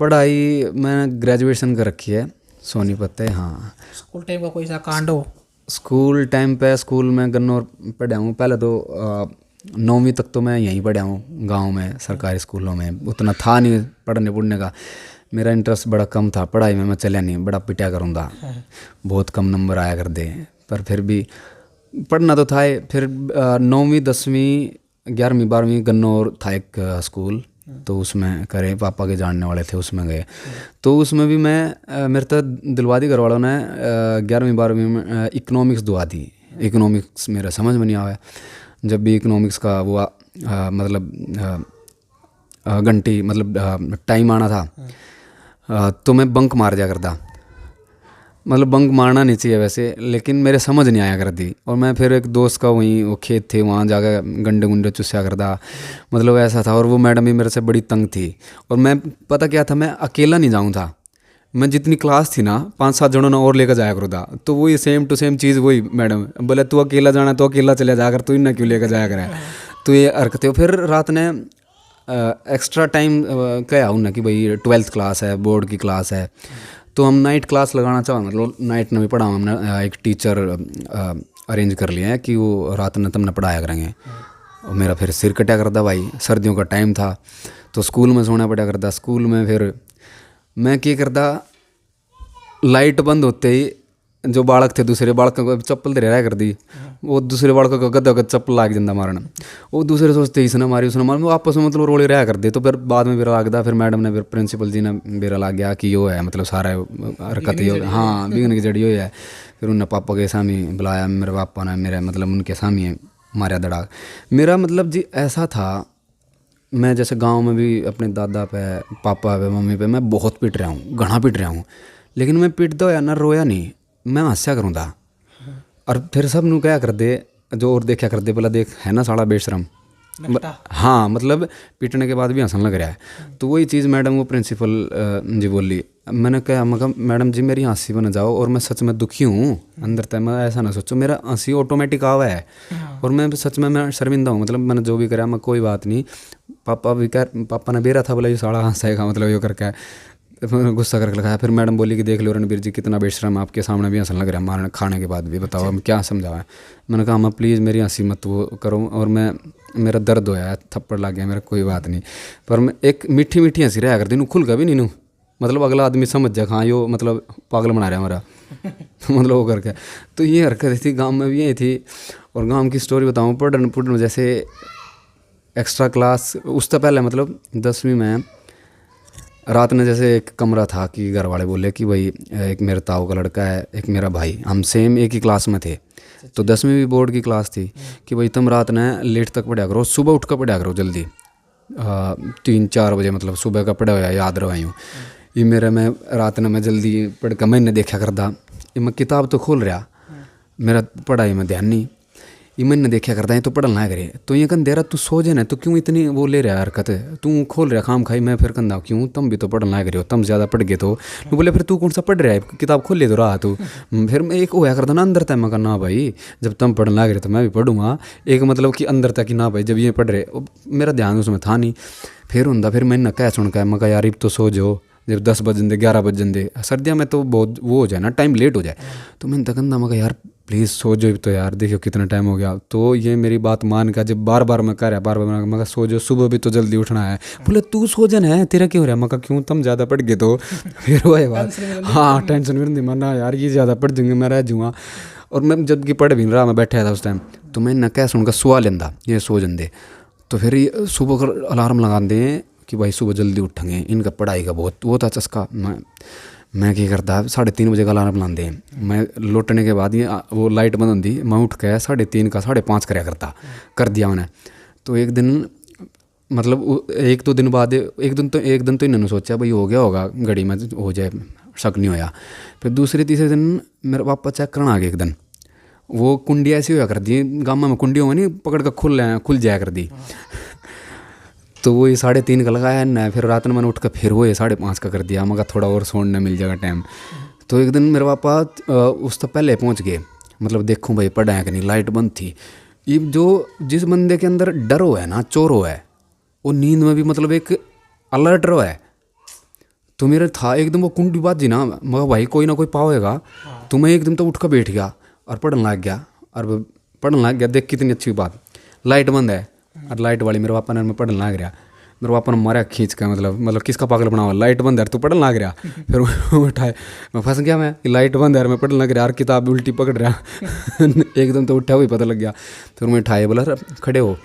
पढ़ाई मैंने ग्रेजुएशन कर रखी है सोनीपत है। हाँ, स्कूल टाइम का कोई सा कांड हो? स्कूल टाइम पे स्कूल में गन्नौर पढ़ा हूँ, पहले तो 9वीं तक तो मैं यहीं पढ़ा हूँ गांव में, सरकारी स्कूलों में। उतना था नहीं पढ़ने पढ़ने का, मेरा इंटरेस्ट बड़ा कम था पढ़ाई में, मैं चलिया नहीं, बड़ा पिटा करूँगा, बहुत कम नंबर आया कर दे, पर फिर भी पढ़ना तो था ही। फिर 9वीं 10वीं 11वीं 12वीं गन्नौर था एक स्कूल, तो उसमें करे, पापा के जानने वाले थे, उसमें गए। तो उसमें भी मैं मेरे तो दिलवा दी घर वालों ने 11वीं 12वीं में इकोनॉमिक्स दुआ दी। इकोनॉमिक्स मेरा समझ में नहीं आया, जब भी इकोनॉमिक्स का वो मतलब घंटी मतलब टाइम आना था तो मैं बंक मार दिया करता। मतलब बंक मारना नहीं चाहिए वैसे, लेकिन मेरे समझ नहीं आया करती। और मैं फिर एक दोस्त का वहीं वो खेत थे वहाँ जाकर गंडे गुंडे चुस्या करता, मतलब ऐसा था। और वो मैडम भी मेरे से बड़ी तंग थी। और मैं पता क्या था, मैं अकेला नहीं जाऊँ था, मैं जितनी क्लास थी ना 5-7 जनों ने और लेकर जाया करो था। तो वही सेम टू सेम चीज़ वही, मैडम बोले तू अकेला जाना तो अकेला चले जाकर, तू इन्हें क्यों लेकर जाया करे। तो ये हरकतें। फिर रात ने एक्स्ट्रा टाइम क्या हूँ ना कि भाई 12th क्लास है, बोर्ड की क्लास है, तो हम नाइट क्लास लगाना चाहो, मतलब नाइट में भी पढ़ा हमने। एक टीचर अरेंज कर लिया है कि वो रात में तुमने पढ़ाया करेंगे। और मेरा फिर सिर कटा करता भाई, सर्दियों का टाइम था तो स्कूल में सोना पड़ा करता। स्कूल में फिर मैं क्या करता, लाइट बंद होते ही जो बालक थे दूसरे बालक को चप्पल दे रहा कर दी, वो दूसरे बालक को गद्दा गद चप्पल लाग जाता मारना। वो दूसरे सोचते इसने मारी उसने मारी, वो आपस में मतलब रोले रहा कर दे। तो फिर बाद में बेरा लगता, फिर मैडम ने फिर प्रिंसिपल जी ने बेरा लग गया कि यो है मतलब सारा हरकत ही हाँ बिगन की जड़ी है। फिर उन्होंने पापा के सामने बुलाया, मेरे पापा ने मेरे मतलब उनके सामने मारा दड़ा। मेरा मतलब जी ऐसा था, मैं जैसे गाँव में भी अपने दादा पे पापा पे मम्मी पे मैं बहुत पिट रहा हूँ, घना पिट रहा हूँ, लेकिन मैं पिटता होया ना रोया नहीं, मैं हंसा करूँ था। और फिर सब नू क्या कर दे जो और देखा कर दे, बोला देख है ना साला बेशरम। हाँ मतलब पीटने के बाद भी हंसने लग रहा है। तो वही चीज़ मैडम वो प्रिंसिपल जी बोली। मैंने कहा मैं मैडम जी मेरी हंसी बन जाओ, और मैं सच में दुखी हूँ अंदर तक, मैं ऐसा ना सोचो, मेरा हंसी ऑटोमेटिक आवा है। और मैं सच में मैं शर्मिंदा हूँ, मतलब मैंने जो भी करा मैं कोई बात नहीं। पापा भी पापा ने बेरा था बोला ये साला हंसाएगा मतलब यो करके, गुस्सा करके लगाया। फिर मैडम बोली कि देख लो रणबीर जी कितना बेशरम, आपके सामने भी हंसने लग रहा है मारने खाने के बाद भी, बताओ हम क्या समझावा है। मैंने कहा अम्मा प्लीज़ मेरी हंसी मत वो करो। और मैं मेरा दर्द होया है, थप्पड़ लग गया मेरा, कोई बात नहीं। पर मैं एक मीठी मीठी हंसी रहा करती, खुल का भी नहीं नू, मतलब अगला आदमी समझ जाए हाँ यो मतलब पागल बना रहा है हमारा मतलब वो करके। तो ये हरकत थी गाँव में भी यही थी। और गाँव की स्टोरी बताऊँ, पढ़न जैसे एक्स्ट्रा क्लास उससे पहले मतलब 10वीं में रात में जैसे एक कमरा था कि घर वाले बोले कि भाई एक मेरे ताऊ का लड़का है, एक मेरा भाई, हम सेम एक ही क्लास में थे। तो 10वीं भी बोर्ड की क्लास थी कि भाई तुम रात में लेट तक पढ़ा करो, सुबह उठ कर पढ़ा करो जल्दी 3-4 बजे, मतलब सुबह का पढ़ा हुआ याद रहा यूँ। ये मेरा मैं रात में मैं जल्दी पढ़ कर मैंने देखा करता, ये मैं किताब तो खोल रहा, मेरा पढ़ाई में ध्यान नहीं, ये मैंने देखा करता है तो पढ़ना है करे। तो ये कन दे रहा तू सो जाना, तो क्यों इतनी वो ले रहा हरकत, तू खोल रहा खाम खाई। मैं फिर कंधा क्यों, तुम भी तो पढ़ना है करे हो, तुम ज़्यादा पढ़ गए। तो बोले फिर तू कौन सा पढ़ रहा है, किताब खोल ले तो रहा तू। फिर मैं एक होया करता ना अंदर तक, मैं कहना भाई जब तुम पढ़ना है करे तो मैं भी पढ़ूंगा, एक मतलब कि अंदर तक कि ना भाई जब ये पढ़ रहे, मेरा ध्यान उसमें था नहीं। फिर होंदा फिर मैंने क्या सुन का मैं कहा यार अब तो सो जाओ, जब 10 बजन दे 11 बजन दे, सर्दियों में तो बहुत वो हो जाए ना, टाइम लेट हो जाए। तो मैंने तकंदा मैं कहा यार प्लीज़ सो जाओ तो यार, देखियो कितना टाइम हो गया। तो ये मेरी बात मान का जब बार बार मैं कह रहा, बार बार मैं कहा सो जाओ, सुबह भी तो जल्दी उठना है। बोले तू सो जाना है, तेरा क्यों हो रहा है। मैं कहा क्यों तुम ज़्यादा पढ़ गए तो फिर वो है बात। हाँ टेंशन भी नहीं माना यार, ये ज़्यादा पढ़ जाऊँगे मैं रह जाऊँगा। और मैं जब कि पढ़ भी नहीं रहा, मैं बैठा था उस टाइम, तो मैंने क्या सुनकर सुहा लेंदा ये सो जंदे। तो फिर ये सुबह का अलार्म लगा दें कि भाई सुबह जल्दी उठेंगे, इनका पढ़ाई का बहुत वो था चस्का। मैं क्या करता 3:30 बजे का अलार्म लाते हैं, मैं लौटने के बाद ये वो लाइट बंद होती, मैं उठ के 3:30 का 5:30 कराया करता, कर दिया मैंने। तो एक दिन मतलब 1-2 दिन बाद एक दिन तो इन्होंने सोचा भाई हो गया होगा घड़ी में हो जाए, शक नहीं होया। फिर दूसरे तीसरे दिन मेरे पापा चेक करना आ गए एक दिन, वो कुंडी ऐसी होया कर दी गाँव में, कुंडी होगा नहीं पकड़ कर खुल जाया कर दी। तो वो ये 3:30 का लगाया ना, फिर रात में मैंने उठ कर फिर वो ये 5:30 का कर दिया, मगर थोड़ा और सोने मिल जाएगा टाइम। तो एक दिन मेरे पापा उस तो पहले पहुंच गए, मतलब देखूं भाई पढ़ा है कि नहीं, लाइट बंद थी। ये जो जिस बंदे के अंदर डर हो है ना, चोर हो है, वो नींद में भी मतलब एक अलर्ट रहो है। तो मेरा था एकदम वो कुंडी बाजी ना, मगर भाई कोई ना कोई पावेगा। तो मैं एकदम तो उठ कर बैठ गया और पढ़ने लग गया। और पढ़ने लग गया, देख कितनी अच्छी बात, लाइट बंद है और लाइट वाली मेरे पापा ने मैं पढ़ने लग रहा। मेरे पापा ने मारा खींच का, मतलब किसका पागल बना हुआ, लाइट बंद है तू पढ़ने लग रहा। फिर उठाए, मैं फंस गया, मैं लाइट बंद है मैं पढ़ने लग रहा और किताब उल्टी पकड़ रहा एकदम तो उठा हुआ पता लग गया। फिर मैं उठाए, बोला खड़े हो।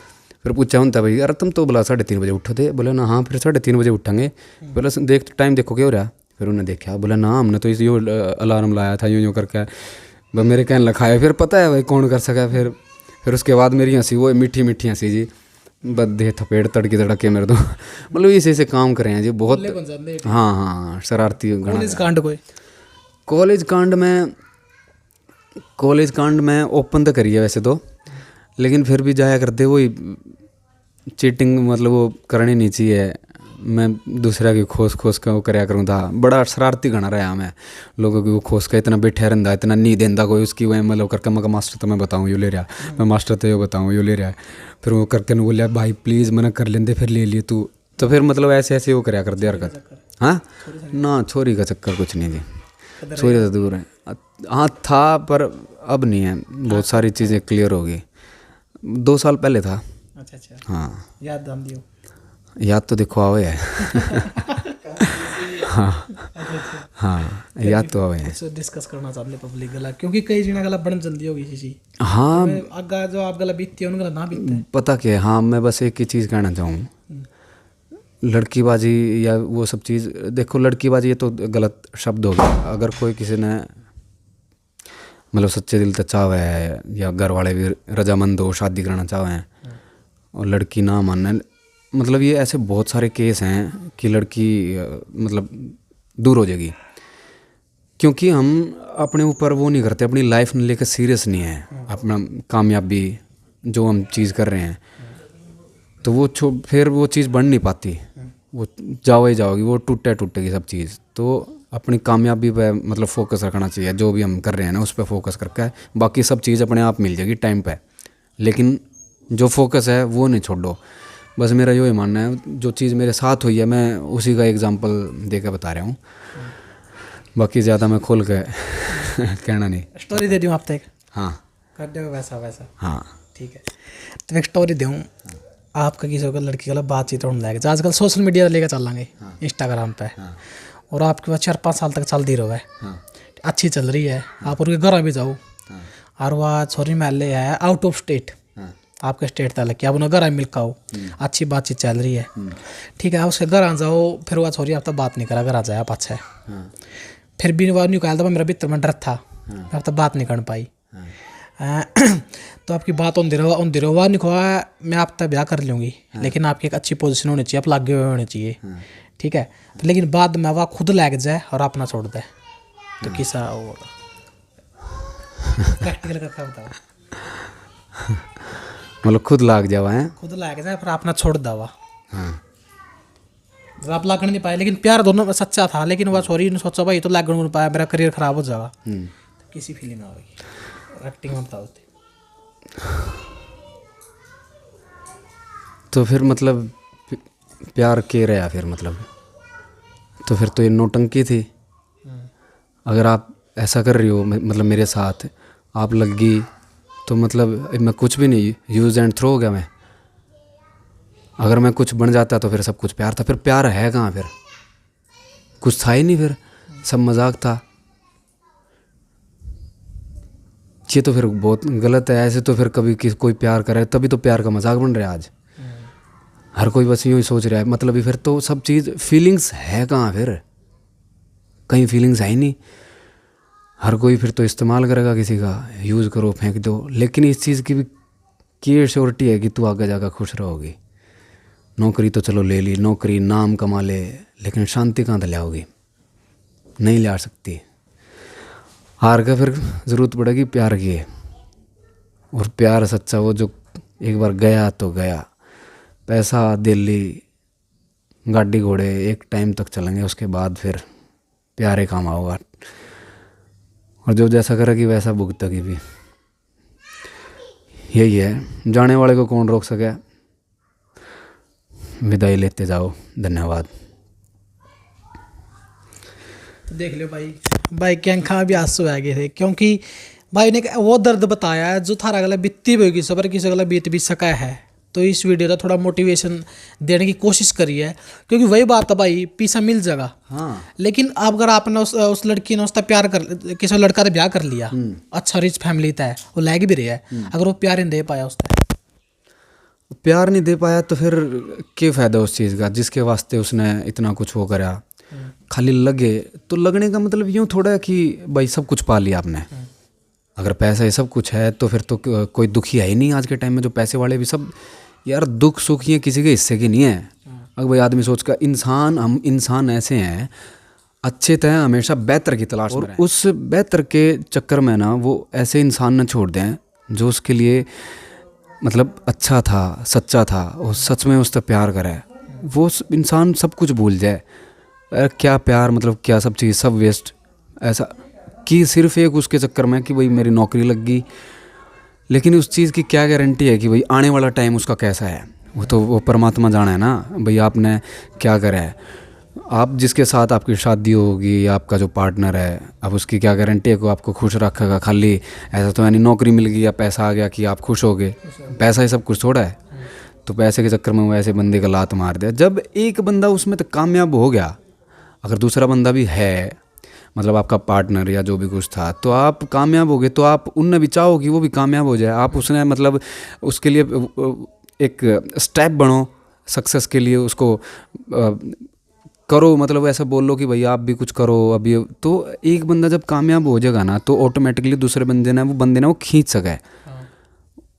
फिर पूछा उनता भाई यार तुम तो बोला 3:30 बजे उठो थे। बोले ना हाँ, फिर 3:30 बजे उठेंगे। बोला देख टाइम देखो क्या हो रहा। फिर उन्हें देखा, बोला ना हमने तो इस यो अलार्म लाया था यूँ करके, मेरे कहने लखाया। फिर पता है भाई कौन कर सका। फिर उसके बाद मेरी हंसी वो मीठी मीठी हंसी जी। बद्दे थपेड़ तड़के तड़के मेरे तो मतलब ऐसे काम करे हैं जी बहुत। हाँ हाँ शरारती पुलिस कांड कोई कॉलेज कांड में ओपन तो करी है वैसे तो, लेकिन फिर भी जाया करते वही चीटिंग मतलब वो करनी नहीं चाहिए। मैं दूसरा की खोस का वो कराया करूँ था, बड़ा शरारती घना रहा मैं लोगों की वो खोस का, इतना बैठा रहता इतना नहीं देंदा कोई उसकी वह मतलब करके मैं मास्टर तो मैं बताऊँ यो ले रहा, मैं मास्टर तो यो बताऊँ यो ले रहा है, फिर वो करके न बोलिया भाई प्लीज़ मैंने कर लेंदे फिर ले लिए तू, तो फिर मतलब ऐसे ऐसे वो कराया कर दे हरकत। हाँ ना छोरी का चक्कर कुछ नहीं थी, छोरी तो दूर है। हाँ था पर अब नहीं है, बहुत सारी चीज़ें क्लियर हो गई, 2 साल पहले था। अच्छा हाँ याद दाम दियो याद तो देखो आवे है। हाँ हाँ याद तो आवे है। डिस्कस करना चाहते पब्लिक गला, क्योंकि कई जगह गला बन जल्दी होगी चीज़। हाँ आगा जो आप गला बीतती है उन गला ना बीतते पता क्या है, हाँ मैं बस एक ही चीज़ कहना चाहूँ, लड़कीबाजी या वो सब चीज़ देखो, लड़कीबाजी ये तो गलत शब्द हो गया। अगर कोई किसी ने मतलब सच्चे दिल से चाहे है या घर वाले भी रजामंद हो शादी करना चाहे हैं और लड़की ना मानना, मतलब ये ऐसे बहुत सारे केस हैं कि लड़की मतलब दूर हो जाएगी, क्योंकि हम अपने ऊपर वो नहीं करते, अपनी लाइफ में लेकर सीरियस नहीं है, अपना कामयाबी जो हम चीज़ कर रहे हैं, तो वो फिर वो चीज़ बढ़ नहीं पाती, वो जाओगी वो टूटेगी सब चीज़। तो अपनी कामयाबी पे मतलब फोकस रखना चाहिए, जो भी हम कर रहे हैं ना उस पर फोकस करके बाकी सब चीज़ अपने आप मिल जाएगी टाइम पे, लेकिन जो फोकस है वो नहीं छोड़ो। बस मेरा यही मानना है, जो चीज़ मेरे साथ हुई है मैं उसी का एग्जांपल दे के बता रहा हूँ, बाकी ज़्यादा मैं खोल के कहना नहीं। स्टोरी दे दूँ आप तक? हाँ कर दो वैसा। हाँ ठीक है, तो एक स्टोरी दूँ आपका किसी को लड़की का बातचीत होने लगे, आजकल सोशल मीडिया लेकर चल लेंगे इंस्टाग्राम पे, और आपके पास 4-5 साल तक चलती रहो है, अच्छी चल रही है, आप उनके घर भी जाओ और वह छोरी महल्ले है आउट ऑफ स्टेट, आपके स्टेट तक कि आप उन्हें घर मिल हो, अच्छी बातचीत चल रही है, ठीक है, उसके घर आ जाओ, फिर वह छोरी आप तक बात नहीं करा, घर आ जाए आप अच्छा है, फिर भी वह नहीं कहता मेरा भीतर में डर था, मैं अब तक बात नहीं कर पाई, तो आपकी बात होती रहो वह नहीं खुआ मैं आप तक ब्याह कर लूँगी, लेकिन आपकी एक अच्छी पोजीशन होनी चाहिए, आप लागे हुए होने चाहिए, ठीक है, तो लेकिन बाद में वह खुद लग जाए और अपना छोड़ दे, तो किसा वो प्रैक्टिकल करके बताओ। मतलब खुद लाग जावा है, खुद लग जाए फिर अपना छोड़ दवा। आप लागण नहीं पाए, लेकिन प्यार दोनों में सच्चा था, लेकिन वह छोरी ने सोचा भाई तो लागण नहीं पाया, मेरा करियर खराब हो जाएगा, तो किसी फीलिंग आएगी एक्टिंग में बताओ। तो फिर मतलब प्यार के रहा फिर मतलब, तो फिर तो ये नौटंकी थी। अगर आप ऐसा कर रही हो मतलब मेरे साथ आप लग गई, तो मतलब मैं कुछ भी नहीं, यूज़ एंड थ्रो हो गया मैं। अगर मैं कुछ बन जाता तो फिर सब कुछ प्यार था, फिर प्यार है कहाँ, फिर कुछ था ही नहीं, फिर सब मजाक था। ये तो फिर बहुत गलत है, ऐसे तो फिर कभी कोई प्यार करे तभी तो प्यार का मजाक बन रहा है आज, हर कोई बस यूँ ही सोच रहा है, मतलब ही फिर तो सब चीज़ फीलिंग्स है कहाँ, फिर कहीं फीलिंग्स है ही नहीं, हर कोई फिर तो इस्तेमाल करेगा किसी का, यूज़ करो फेंक दो, लेकिन इस चीज़ की भी की श्योरिटी है कि तू आगे जाकर खुश रहोगी। नौकरी तो चलो ले ली, नौकरी नाम कमा ले, लेकिन शांति कहाँ ले आओगी, नहीं ले आ सकती। हार का फिर ज़रूरत पड़ेगी प्यार की, और प्यार सच्चा वो जो एक बार गया तो गया, पैसा दिल्ली गाड़ी घोड़े एक टाइम तक चलेंगे, उसके बाद फिर प्यारे काम आओगा, और जो जैसा करेगी वैसा भुगतेगी भी। यही है, जाने वाले को कौन रोक सके। विदाई लेते जाओ, धन्यवाद। देख लो भाई की आँखा भी आंसू आ गए थे, क्योंकि भाई ने वो दर्द बताया है जो थारा गला बीतती भी होगी, सबर किसी गला बीत भी सका है, तो इस वीडियो का थोड़ा मोटिवेशन देने की कोशिश करी है, क्योंकि वही बात है भाई, पीछा मिल जाएगा। हाँ। लेकिन अब अगर आपने उस लड़की ने उसका प्यार कर, किसी लड़का ने ब्याह कर लिया, अच्छा रिच फैमिली था, वो लैग भी रहा है, अगर वो प्यार नहीं दे पाया, उसका प्यार नहीं दे पाया, तो फिर क्या फ़ायदा उस चीज़ का जिसके वास्ते उसने इतना कुछ वो करा। खाली लगे तो लगने का मतलब यूँ थोड़ा है कि भाई सब कुछ पा लिया आपने, अगर पैसा ये सब कुछ है तो फिर तो कोई दुखी है ही नहीं आज के टाइम में, जो पैसे वाले भी सब यार दुख सुख ये किसी के हिस्से की नहीं है। अगर भाई आदमी सोच का इंसान, हम इंसान ऐसे हैं अच्छे तय हमेशा बेहतर की तलाश में, और उस बेहतर के चक्कर में ना वो ऐसे इंसान न छोड़ दें जो उसके लिए मतलब अच्छा था, सच्चा था, और सच में उससे प्यार करे, वो इंसान सब कुछ भूल जाए। क्या प्यार मतलब क्या सब चीज़ सब वेस्ट, ऐसा कि सिर्फ एक उसके चक्कर में कि भाई मेरी नौकरी लग गई, लेकिन उस चीज़ की क्या गारंटी है कि भाई आने वाला टाइम उसका कैसा है, वो परमात्मा जाना है ना भाई आपने क्या करा है। आप जिसके साथ आपकी शादी होगी या आपका जो पार्टनर है, अब उसकी क्या गारंटी है कि आपको खुश रखेगा। खाली ऐसा तो यानी नौकरी मिल गई या पैसा आ गया कि आप खुश हो गए, पैसा ही सब कुछ थोड़ा है। तो पैसे के चक्कर में वो ऐसे बंदे का लात मार दिया। जब एक बंदा उसमें तो कामयाब हो गया, अगर दूसरा बंदा भी है मतलब आपका पार्टनर या जो भी कुछ था, तो आप कामयाब हो गए, तो आप उनने भी चाहो कि वो भी कामयाब हो जाए। आप उसने मतलब उसके लिए एक स्टेप बनो सक्सेस के लिए, उसको करो, मतलब ऐसा बोल लो कि भाई आप भी कुछ करो अभी। तो एक बंदा जब कामयाब हो जाएगा ना, तो ऑटोमेटिकली दूसरे बंदे ने वो खींच सके।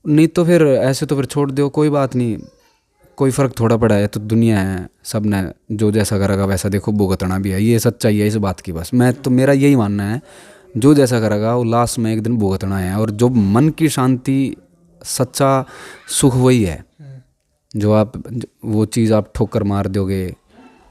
नहीं तो फिर ऐसे तो फिर छोड़ दो, कोई बात नहीं, कोई फ़र्क थोड़ा पड़ा है। तो दुनिया है, सब ने जो जैसा करेगा वैसा देखो भुगतना भी है, ये सच्चाई है इस बात की। बस मैं तो मेरा यही मानना है, जो जैसा करेगा वो लास्ट में एक दिन भुगतना है। और जो मन की शांति, सच्चा सुख वही है जो आप वो चीज़ आप ठोकर मार दोगे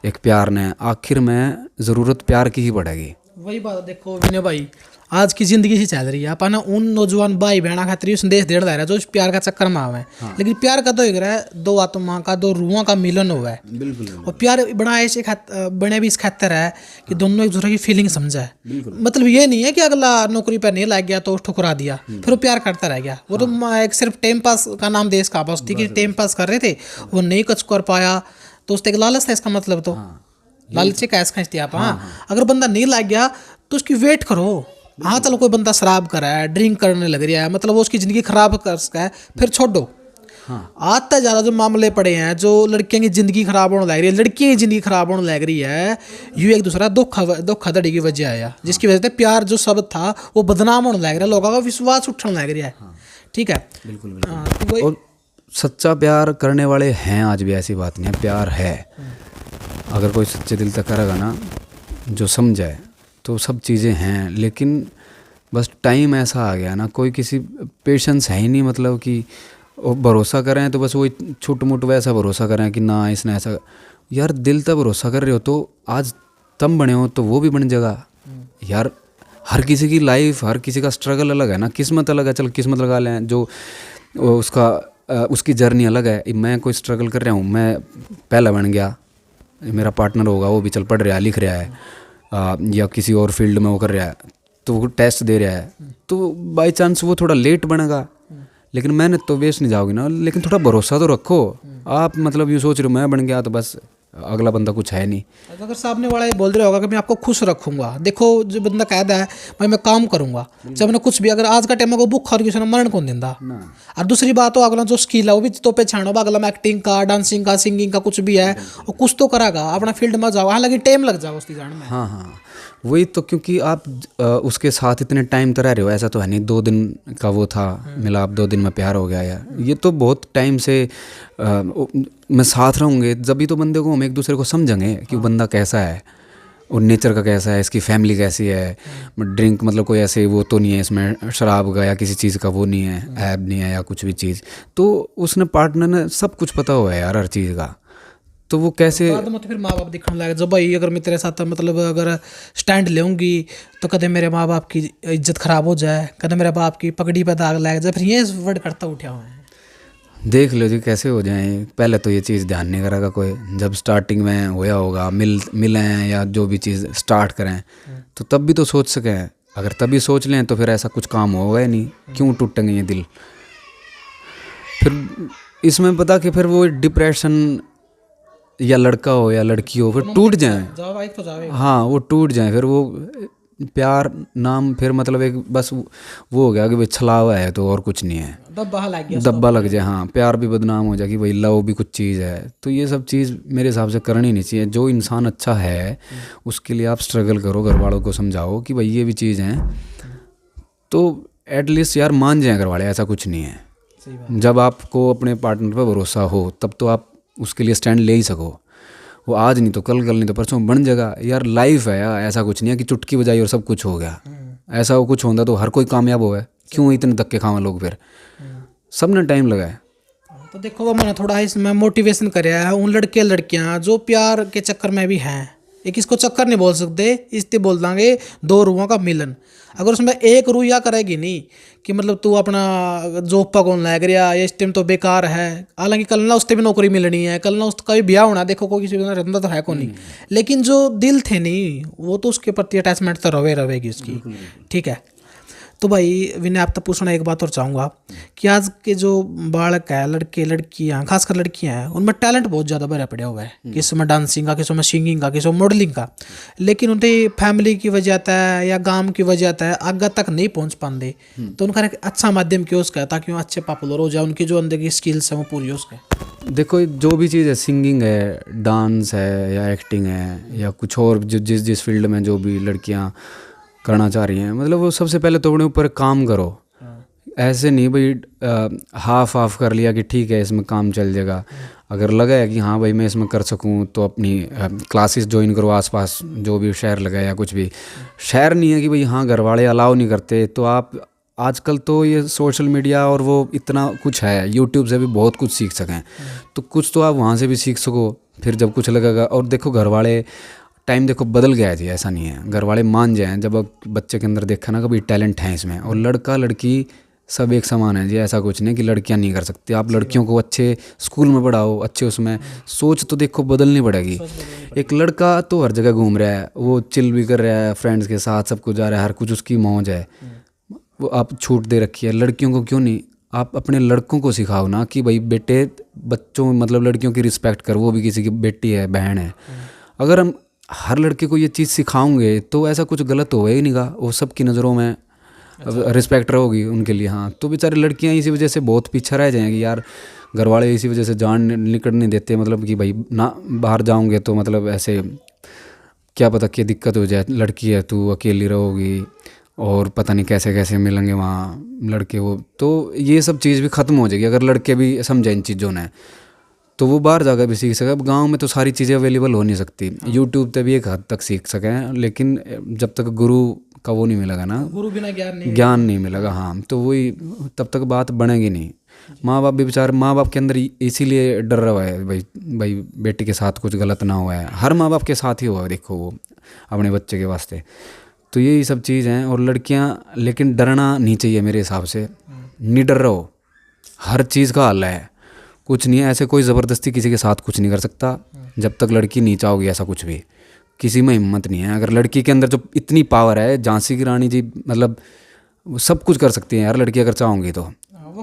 एक प्यार ने, आखिर में ज़रूरत प्यार की ही पड़ेगी। वही बात देखो विनय भाई, आज की जिंदगी सी चल रही है अपना उन नौजवान भाई बहना खातिर संदेश दे रहा है जो इस प्यार का चक्कर में आवे। लेकिन प्यार का तो एक रहा है दो आत्मा का, दो रूहों का मिलन हुआ है। बिल्कुल। और प्यार बना ऐसे बने भी इस खातिर है कि दोनों एक दूसरे की फीलिंग समझे। मतलब ये नहीं है कि अगला नौकरी पर नहीं लग गया तो ठुकरा दिया फिर वो प्यार करता रह गया। वो तो एक सिर्फ टाइम पास का नाम देश का बस थी कि टाइम पास कर रहे थे, वो नहीं कुछ कर पाया तो उससे एक लालच था। इसका मतलब तो लालची कैस खींचती आप। हाँ, अगर बंदा नहीं लग गया तो उसकी वेट करो। हाँ चलो कोई बंदा शराब कर रहा है, ड्रिंक करने लग रहा है, मतलब वो उसकी ज़िंदगी खराब कर सका है, फिर छोड़ो। आज तक ज़्यादा जो मामले पड़े हैं, जो लड़कियों की ज़िंदगी खराब होने लग रही है, लड़कियों की ज़िंदगी खराब होने लग रही है, यूँ एक दूसरा धोखाधड़ी की वजह है, जिसकी वजह से प्यार जो शब्द था वो बदनाम होने लग रहा है, लोगों का विश्वास उठने लग रहा है। ठीक है, बिल्कुल। और सच्चा प्यार करने वाले हैं आज भी, ऐसी बात नहीं है, प्यार है। अगर कोई सच्चे दिल तक करेगा ना, जो समझे, तो सब चीज़ें हैं। लेकिन बस टाइम ऐसा आ गया ना, कोई किसी पेशेंस है ही नहीं, मतलब कि वो भरोसा करें तो बस वही छूट मुट वैसा भरोसा करें कि ना इसने ऐसा। यार दिल तक भरोसा कर रहे हो तो आज तुम बने हो तो वो भी बन जाएगा। यार हर किसी की लाइफ, हर किसी का स्ट्रगल अलग है ना, किस्मत अलग है। चल किस्मत लगा लें, जो उसकी जर्नी अलग है। मैं कोई स्ट्रगल कर रहा हूँ, मैं पहला बन गया, मेरा पार्टनर होगा वो भी चल पढ़ रहा है, लिख रहा है, या किसी और फील्ड में वो कर रहा है, तो वो टेस्ट दे रहा है, तो बाय चांस वो थोड़ा लेट बनेगा, लेकिन मेहनत तो वेस्ट नहीं जाओगी ना। लेकिन थोड़ा भरोसा तो रखो। आप मतलब यूँ सोच रहे हो मैं बन गया तो बस अगला बंदा कुछ है नहीं। अगर सामने वाला ये बोल रहा होगा कि मैं आपको खुश रखूंगा, देखो जो बंदा कहता है भाई मैं काम करूंगा, जब मैंने कुछ भी, अगर आज का टाइम को भूख और किसी ने मरण कौन देता। और दूसरी बात हो, अगला जो स्किल है वो भी तो पहचानो, अगला में एक्टिंग का, डांसिंग का, सिंगिंग का कुछ भी है, और कुछ तो करागा, अपना फील्ड में जाओ, हालांकि टाइम लग जाओ उसकी जान में। हाँ हाँ, वही तो, क्योंकि आप उसके साथ इतने टाइम तो रह रहे हो, ऐसा तो है नहीं 2 दिन का वो था मिला, आप 2 दिन में प्यार हो गया यार। ये तो बहुत टाइम से मैं साथ रहूँगे, जब भी तो बंदे को हम एक दूसरे को समझेंगे कि वो बंदा कैसा है और नेचर का कैसा है, इसकी फैमिली कैसी है। ड्रिंक मतलब कोई ऐसे वो तो नहीं है इसमें, शराब का या किसी चीज़ का वो नहीं है, ऐब नहीं है या कुछ भी चीज़। तो उसने पार्टनर ने सब कुछ पता हुआ है यार हर चीज़ का, तो वो कैसे बाद में तो फिर माँ बाप दिखने लगे जब भाई अगर मैं तेरे साथ मतलब अगर स्टैंड लेऊंगी तो कदे मेरे माँ बाप की इज्जत खराब हो जाए, कदे मेरे बाप की पगड़ी पे दाग लग जाए, फिर ये वर्ड करता उठा हुआ है। देख लो जी कैसे हो जाए। पहले तो ये चीज़ ध्यान नहीं करेगा कोई, जब स्टार्टिंग में होया होगा, मिले हैं या जो भी चीज़ स्टार्ट करें, तो तब भी तो सोच सकें। अगर तभी सोच लें तो फिर ऐसा कुछ काम होगा ही नहीं, क्यों टूटेंगे ये दिल। फिर इसमें पता कि फिर वो डिप्रेशन, या लड़का हो या लड़की हो, फिर टूट जाए। हाँ, वो टूट जाए, फिर वो प्यार नाम फिर मतलब एक बस वो हो गया कि भाई छलावा है तो और कुछ नहीं है, दब्बा लग जाए। हाँ, प्यार भी बदनाम हो जाए कि भाई लव भी कुछ चीज़ है। तो ये सब चीज़ मेरे हिसाब से करनी नहीं चाहिए। जो इंसान अच्छा है उसके लिए आप स्ट्रगल करो, घर वालों को समझाओ कि भाई ये भी चीज़ है, तो एटलीस्ट यार मान जाए घर वाले, ऐसा कुछ नहीं है। सही बात। जब आपको अपने पार्टनर पर भरोसा हो तब तो आप उसके लिए स्टैंड ले ही सको। वो आज नहीं तो कल, कल नहीं तो परसों बन जाएगा यार। लाइफ है यार, ऐसा कुछ नहीं है कि चुटकी बजाई और सब कुछ हो गया। ऐसा वो कुछ होता तो हर कोई कामयाब हुआ है, क्यों इतने धक्के खावा लोग फिर। सब ने टाइम लगाया। तो देखो वो मैंने थोड़ा इसमें मोटिवेशन कराया है उन लड़के लड़कियां जो प्यार के चक्कर में भी हैं। एक इसको चक्कर नहीं बोल सकते, इसलिए बोल देंगे दो रुओं का मिलन। अगर उसमें एक रू या करेगी नहीं कि मतलब तू अपना जॉब पर कौन लग रहा या इस टाइम तो बेकार है, हालांकि कल ना उससे भी नौकरी मिलनी है, कल ना उसका भी ब्याह होना, देखो कोई किसी का रहता तो है को नहीं, लेकिन जो दिल थे नहीं वो तो उसके प्रति अटैचमेंट तो रहेगी उसकी। ठीक है, तो भाई विनय आप तक पूछना एक बात और चाहूँगा कि आज के जो बालक है, लड़के लड़कियाँ, खासकर लड़कियाँ हैं, उनमें टैलेंट बहुत ज़्यादा भरा पड़ा हुआ है, किसी में डांसिंग का, किसी में सिंगिंग का, किसी में मॉडलिंग का, लेकिन उनकी फैमिली की वजह है या गांव की वजह है आगे तक नहीं पहुँच पाते। तो उनका एक अच्छा माध्यम क्यों उसका, ताकि वो अच्छे पॉपुलर हो जाए, उनकी जो अंदर की स्किल्स है वो पूरी हो सके। देखो जो भी चीज़ है, सिंगिंग है, डांस है या एक्टिंग है या कुछ और, जिस जिस फील्ड में जो भी लड़कियां करना चाह रही हैं, मतलब वो सबसे पहले तो अपने ऊपर काम करो। ऐसे नहीं भाई हाफ हाफ कर लिया कि ठीक है इसमें काम चल जाएगा। अगर लगा है कि हाँ भाई मैं इसमें कर सकूँ तो अपनी क्लासेस ज्वाइन करो आसपास, जो भी शहर लगा या कुछ भी। शहर नहीं है कि भाई हाँ घर वाले अलाउ नहीं करते, तो आप आजकल तो ये सोशल मीडिया और वो इतना कुछ है, यूट्यूब से भी बहुत कुछ सीख सकें, तो कुछ तो आप वहाँ से भी सीख सको। फिर जब कुछ लगेगा, और देखो घर वाले टाइम देखो बदल गया है जी, ऐसा नहीं है। घर वाले मान जाएं जब बच्चे के अंदर देखा ना कभी टैलेंट है इसमें, और लड़का लड़की सब एक समान है जी, ऐसा कुछ नहीं कि लड़कियां नहीं कर सकती। आप लड़कियों को अच्छे स्कूल में पढ़ाओ, अच्छे उसमें सोच तो देखो बदलनी पड़ेगी। एक लड़का तो हर जगह घूम रहा है, वो चिल भी कर रहा है फ्रेंड्स के साथ, सब कुछ जा रहा है, हर कुछ उसकी मौज है, वो आप छूट दे रखी है। लड़कियों को क्यों नहीं, आप अपने लड़कों को सिखाओ ना कि भाई बेटे बच्चों मतलब लड़कियों की रिस्पेक्ट कर, वो भी किसी की बेटी है, बहन है। अगर हम हर लड़के को ये चीज़ सिखाओगे तो ऐसा कुछ गलत होगा ही नहीं गा, वो सबकी नज़रों में रिस्पेक्ट रहोगी उनके लिए। हाँ, तो बेचारे लड़कियां इसी वजह से बहुत पीछे रह जाएंगी यार। घर वाले इसी वजह से जान निकलने देते, मतलब कि भाई ना बाहर जाओगे तो मतलब ऐसे क्या पता क्या दिक्कत हो जाए, लड़की है तू अकेली रहोगी और पता नहीं कैसे कैसे मिलेंगे वहाँ लड़के वो। तो ये सब चीज़ भी ख़त्म हो जाएगी अगर लड़के भी समझें इन चीज़ों ने, तो वो बाहर जाकर भी सीख सके। अब गांव में तो सारी चीज़ें अवेलेबल हो नहीं सकती, यूट्यूब पे भी एक हद तक सीख सकें, लेकिन जब तक गुरु का वो नहीं मिलेगा ना, गुरु बिना ज्ञान नहीं मिलेगा। हाँ, तो वही तब तक बात बनेगी नहीं। माँ बाप भी बेचारे, माँ बाप के अंदर इसीलिए डर रहा है भाई भाई बेटी के साथ कुछ गलत ना हुआ है। हर माँ बाप के साथ ही हुआ है देखो वो अपने बच्चे के वास्ते। तो यही सब चीज़ हैं। और लड़कियाँ लेकिन डरना नहीं चाहिए मेरे हिसाब से, नहीं डर रहो, हर चीज़ का हल है, कुछ नहीं है ऐसे, कोई ज़बरदस्ती किसी के साथ कुछ नहीं कर सकता जब तक लड़की नहीं चाहोगी, ऐसा कुछ भी किसी में हिम्मत नहीं है। अगर लड़की के अंदर जो इतनी पावर है, झांसी की रानी जी मतलब सब कुछ कर सकती है यार लड़की अगर चाहोगी तो।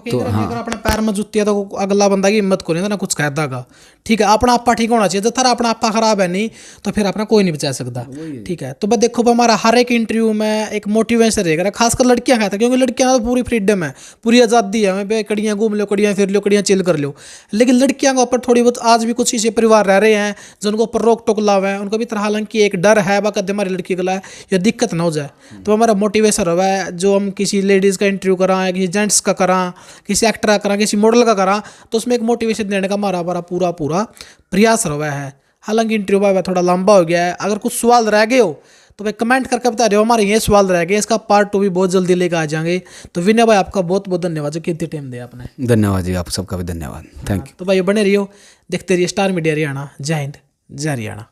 तो हाँ, अगर अपने पैर में जुत्ती है तो अगला बंदा की हिम्मत को नहीं ना कुछ कहता का। ठीक है, अपना आपा ठीक होना चाहिए, जब थारा अपना आपा खराब है नहीं तो फिर अपना कोई नहीं बचा सकता। ठीक है, तो बस देखो हमारा हर एक इंटरव्यू में एक मोटिवेशन रहेगा, खासकर लड़कियां कहते हैं, क्योंकि लड़कियां तो पूरी फ्रीडम है, पूरी आज़ादी है, मैं कड़ियाँ घूम लो, कड़ियाँ फिर लो, कड़ियाँ चिल कर लो। लेकिन लड़कियों के ऊपर थोड़ी बहुत आज भी कुछ ऐसे परिवार रह रहे हैं जिनको ऊपर रोक टोक लावा है, उनको भी तरह हालांकि एक डर है बाकी हमारी लड़की के लिए या दिक्कत ना हो जाए। तो हमारा मोटिवेशन रहा है जो हम किसी लेडीज़ का इंटरव्यू करा, किसी जेंट्स का करा, किसी एक्टर का करा, किसी मॉडल का करा, तो उसमें एक मोटिवेशन देने का हमारा पूरा प्रयास रहा है। हालांकि इंटरव्यू में थोड़ा लंबा हो गया है, अगर कुछ सवाल रह गए हो तो भाई कमेंट करके बता रहे हो, हमारे ये सवाल रह गए, इसका पार्ट 2 भी बहुत जल्दी लेकर आ जाएंगे। तो विनय भाई आपका बहुत बहुत धन्यवाद जो कितनी टाइम दिया आपने। धन्यवाद जी, आप सबका भी धन्यवाद, थैंक यू। तो भाई बने रहियो, देखते रहिए स्टार मीडिया हरियाणा। जय हिंद, जय हरियाणा।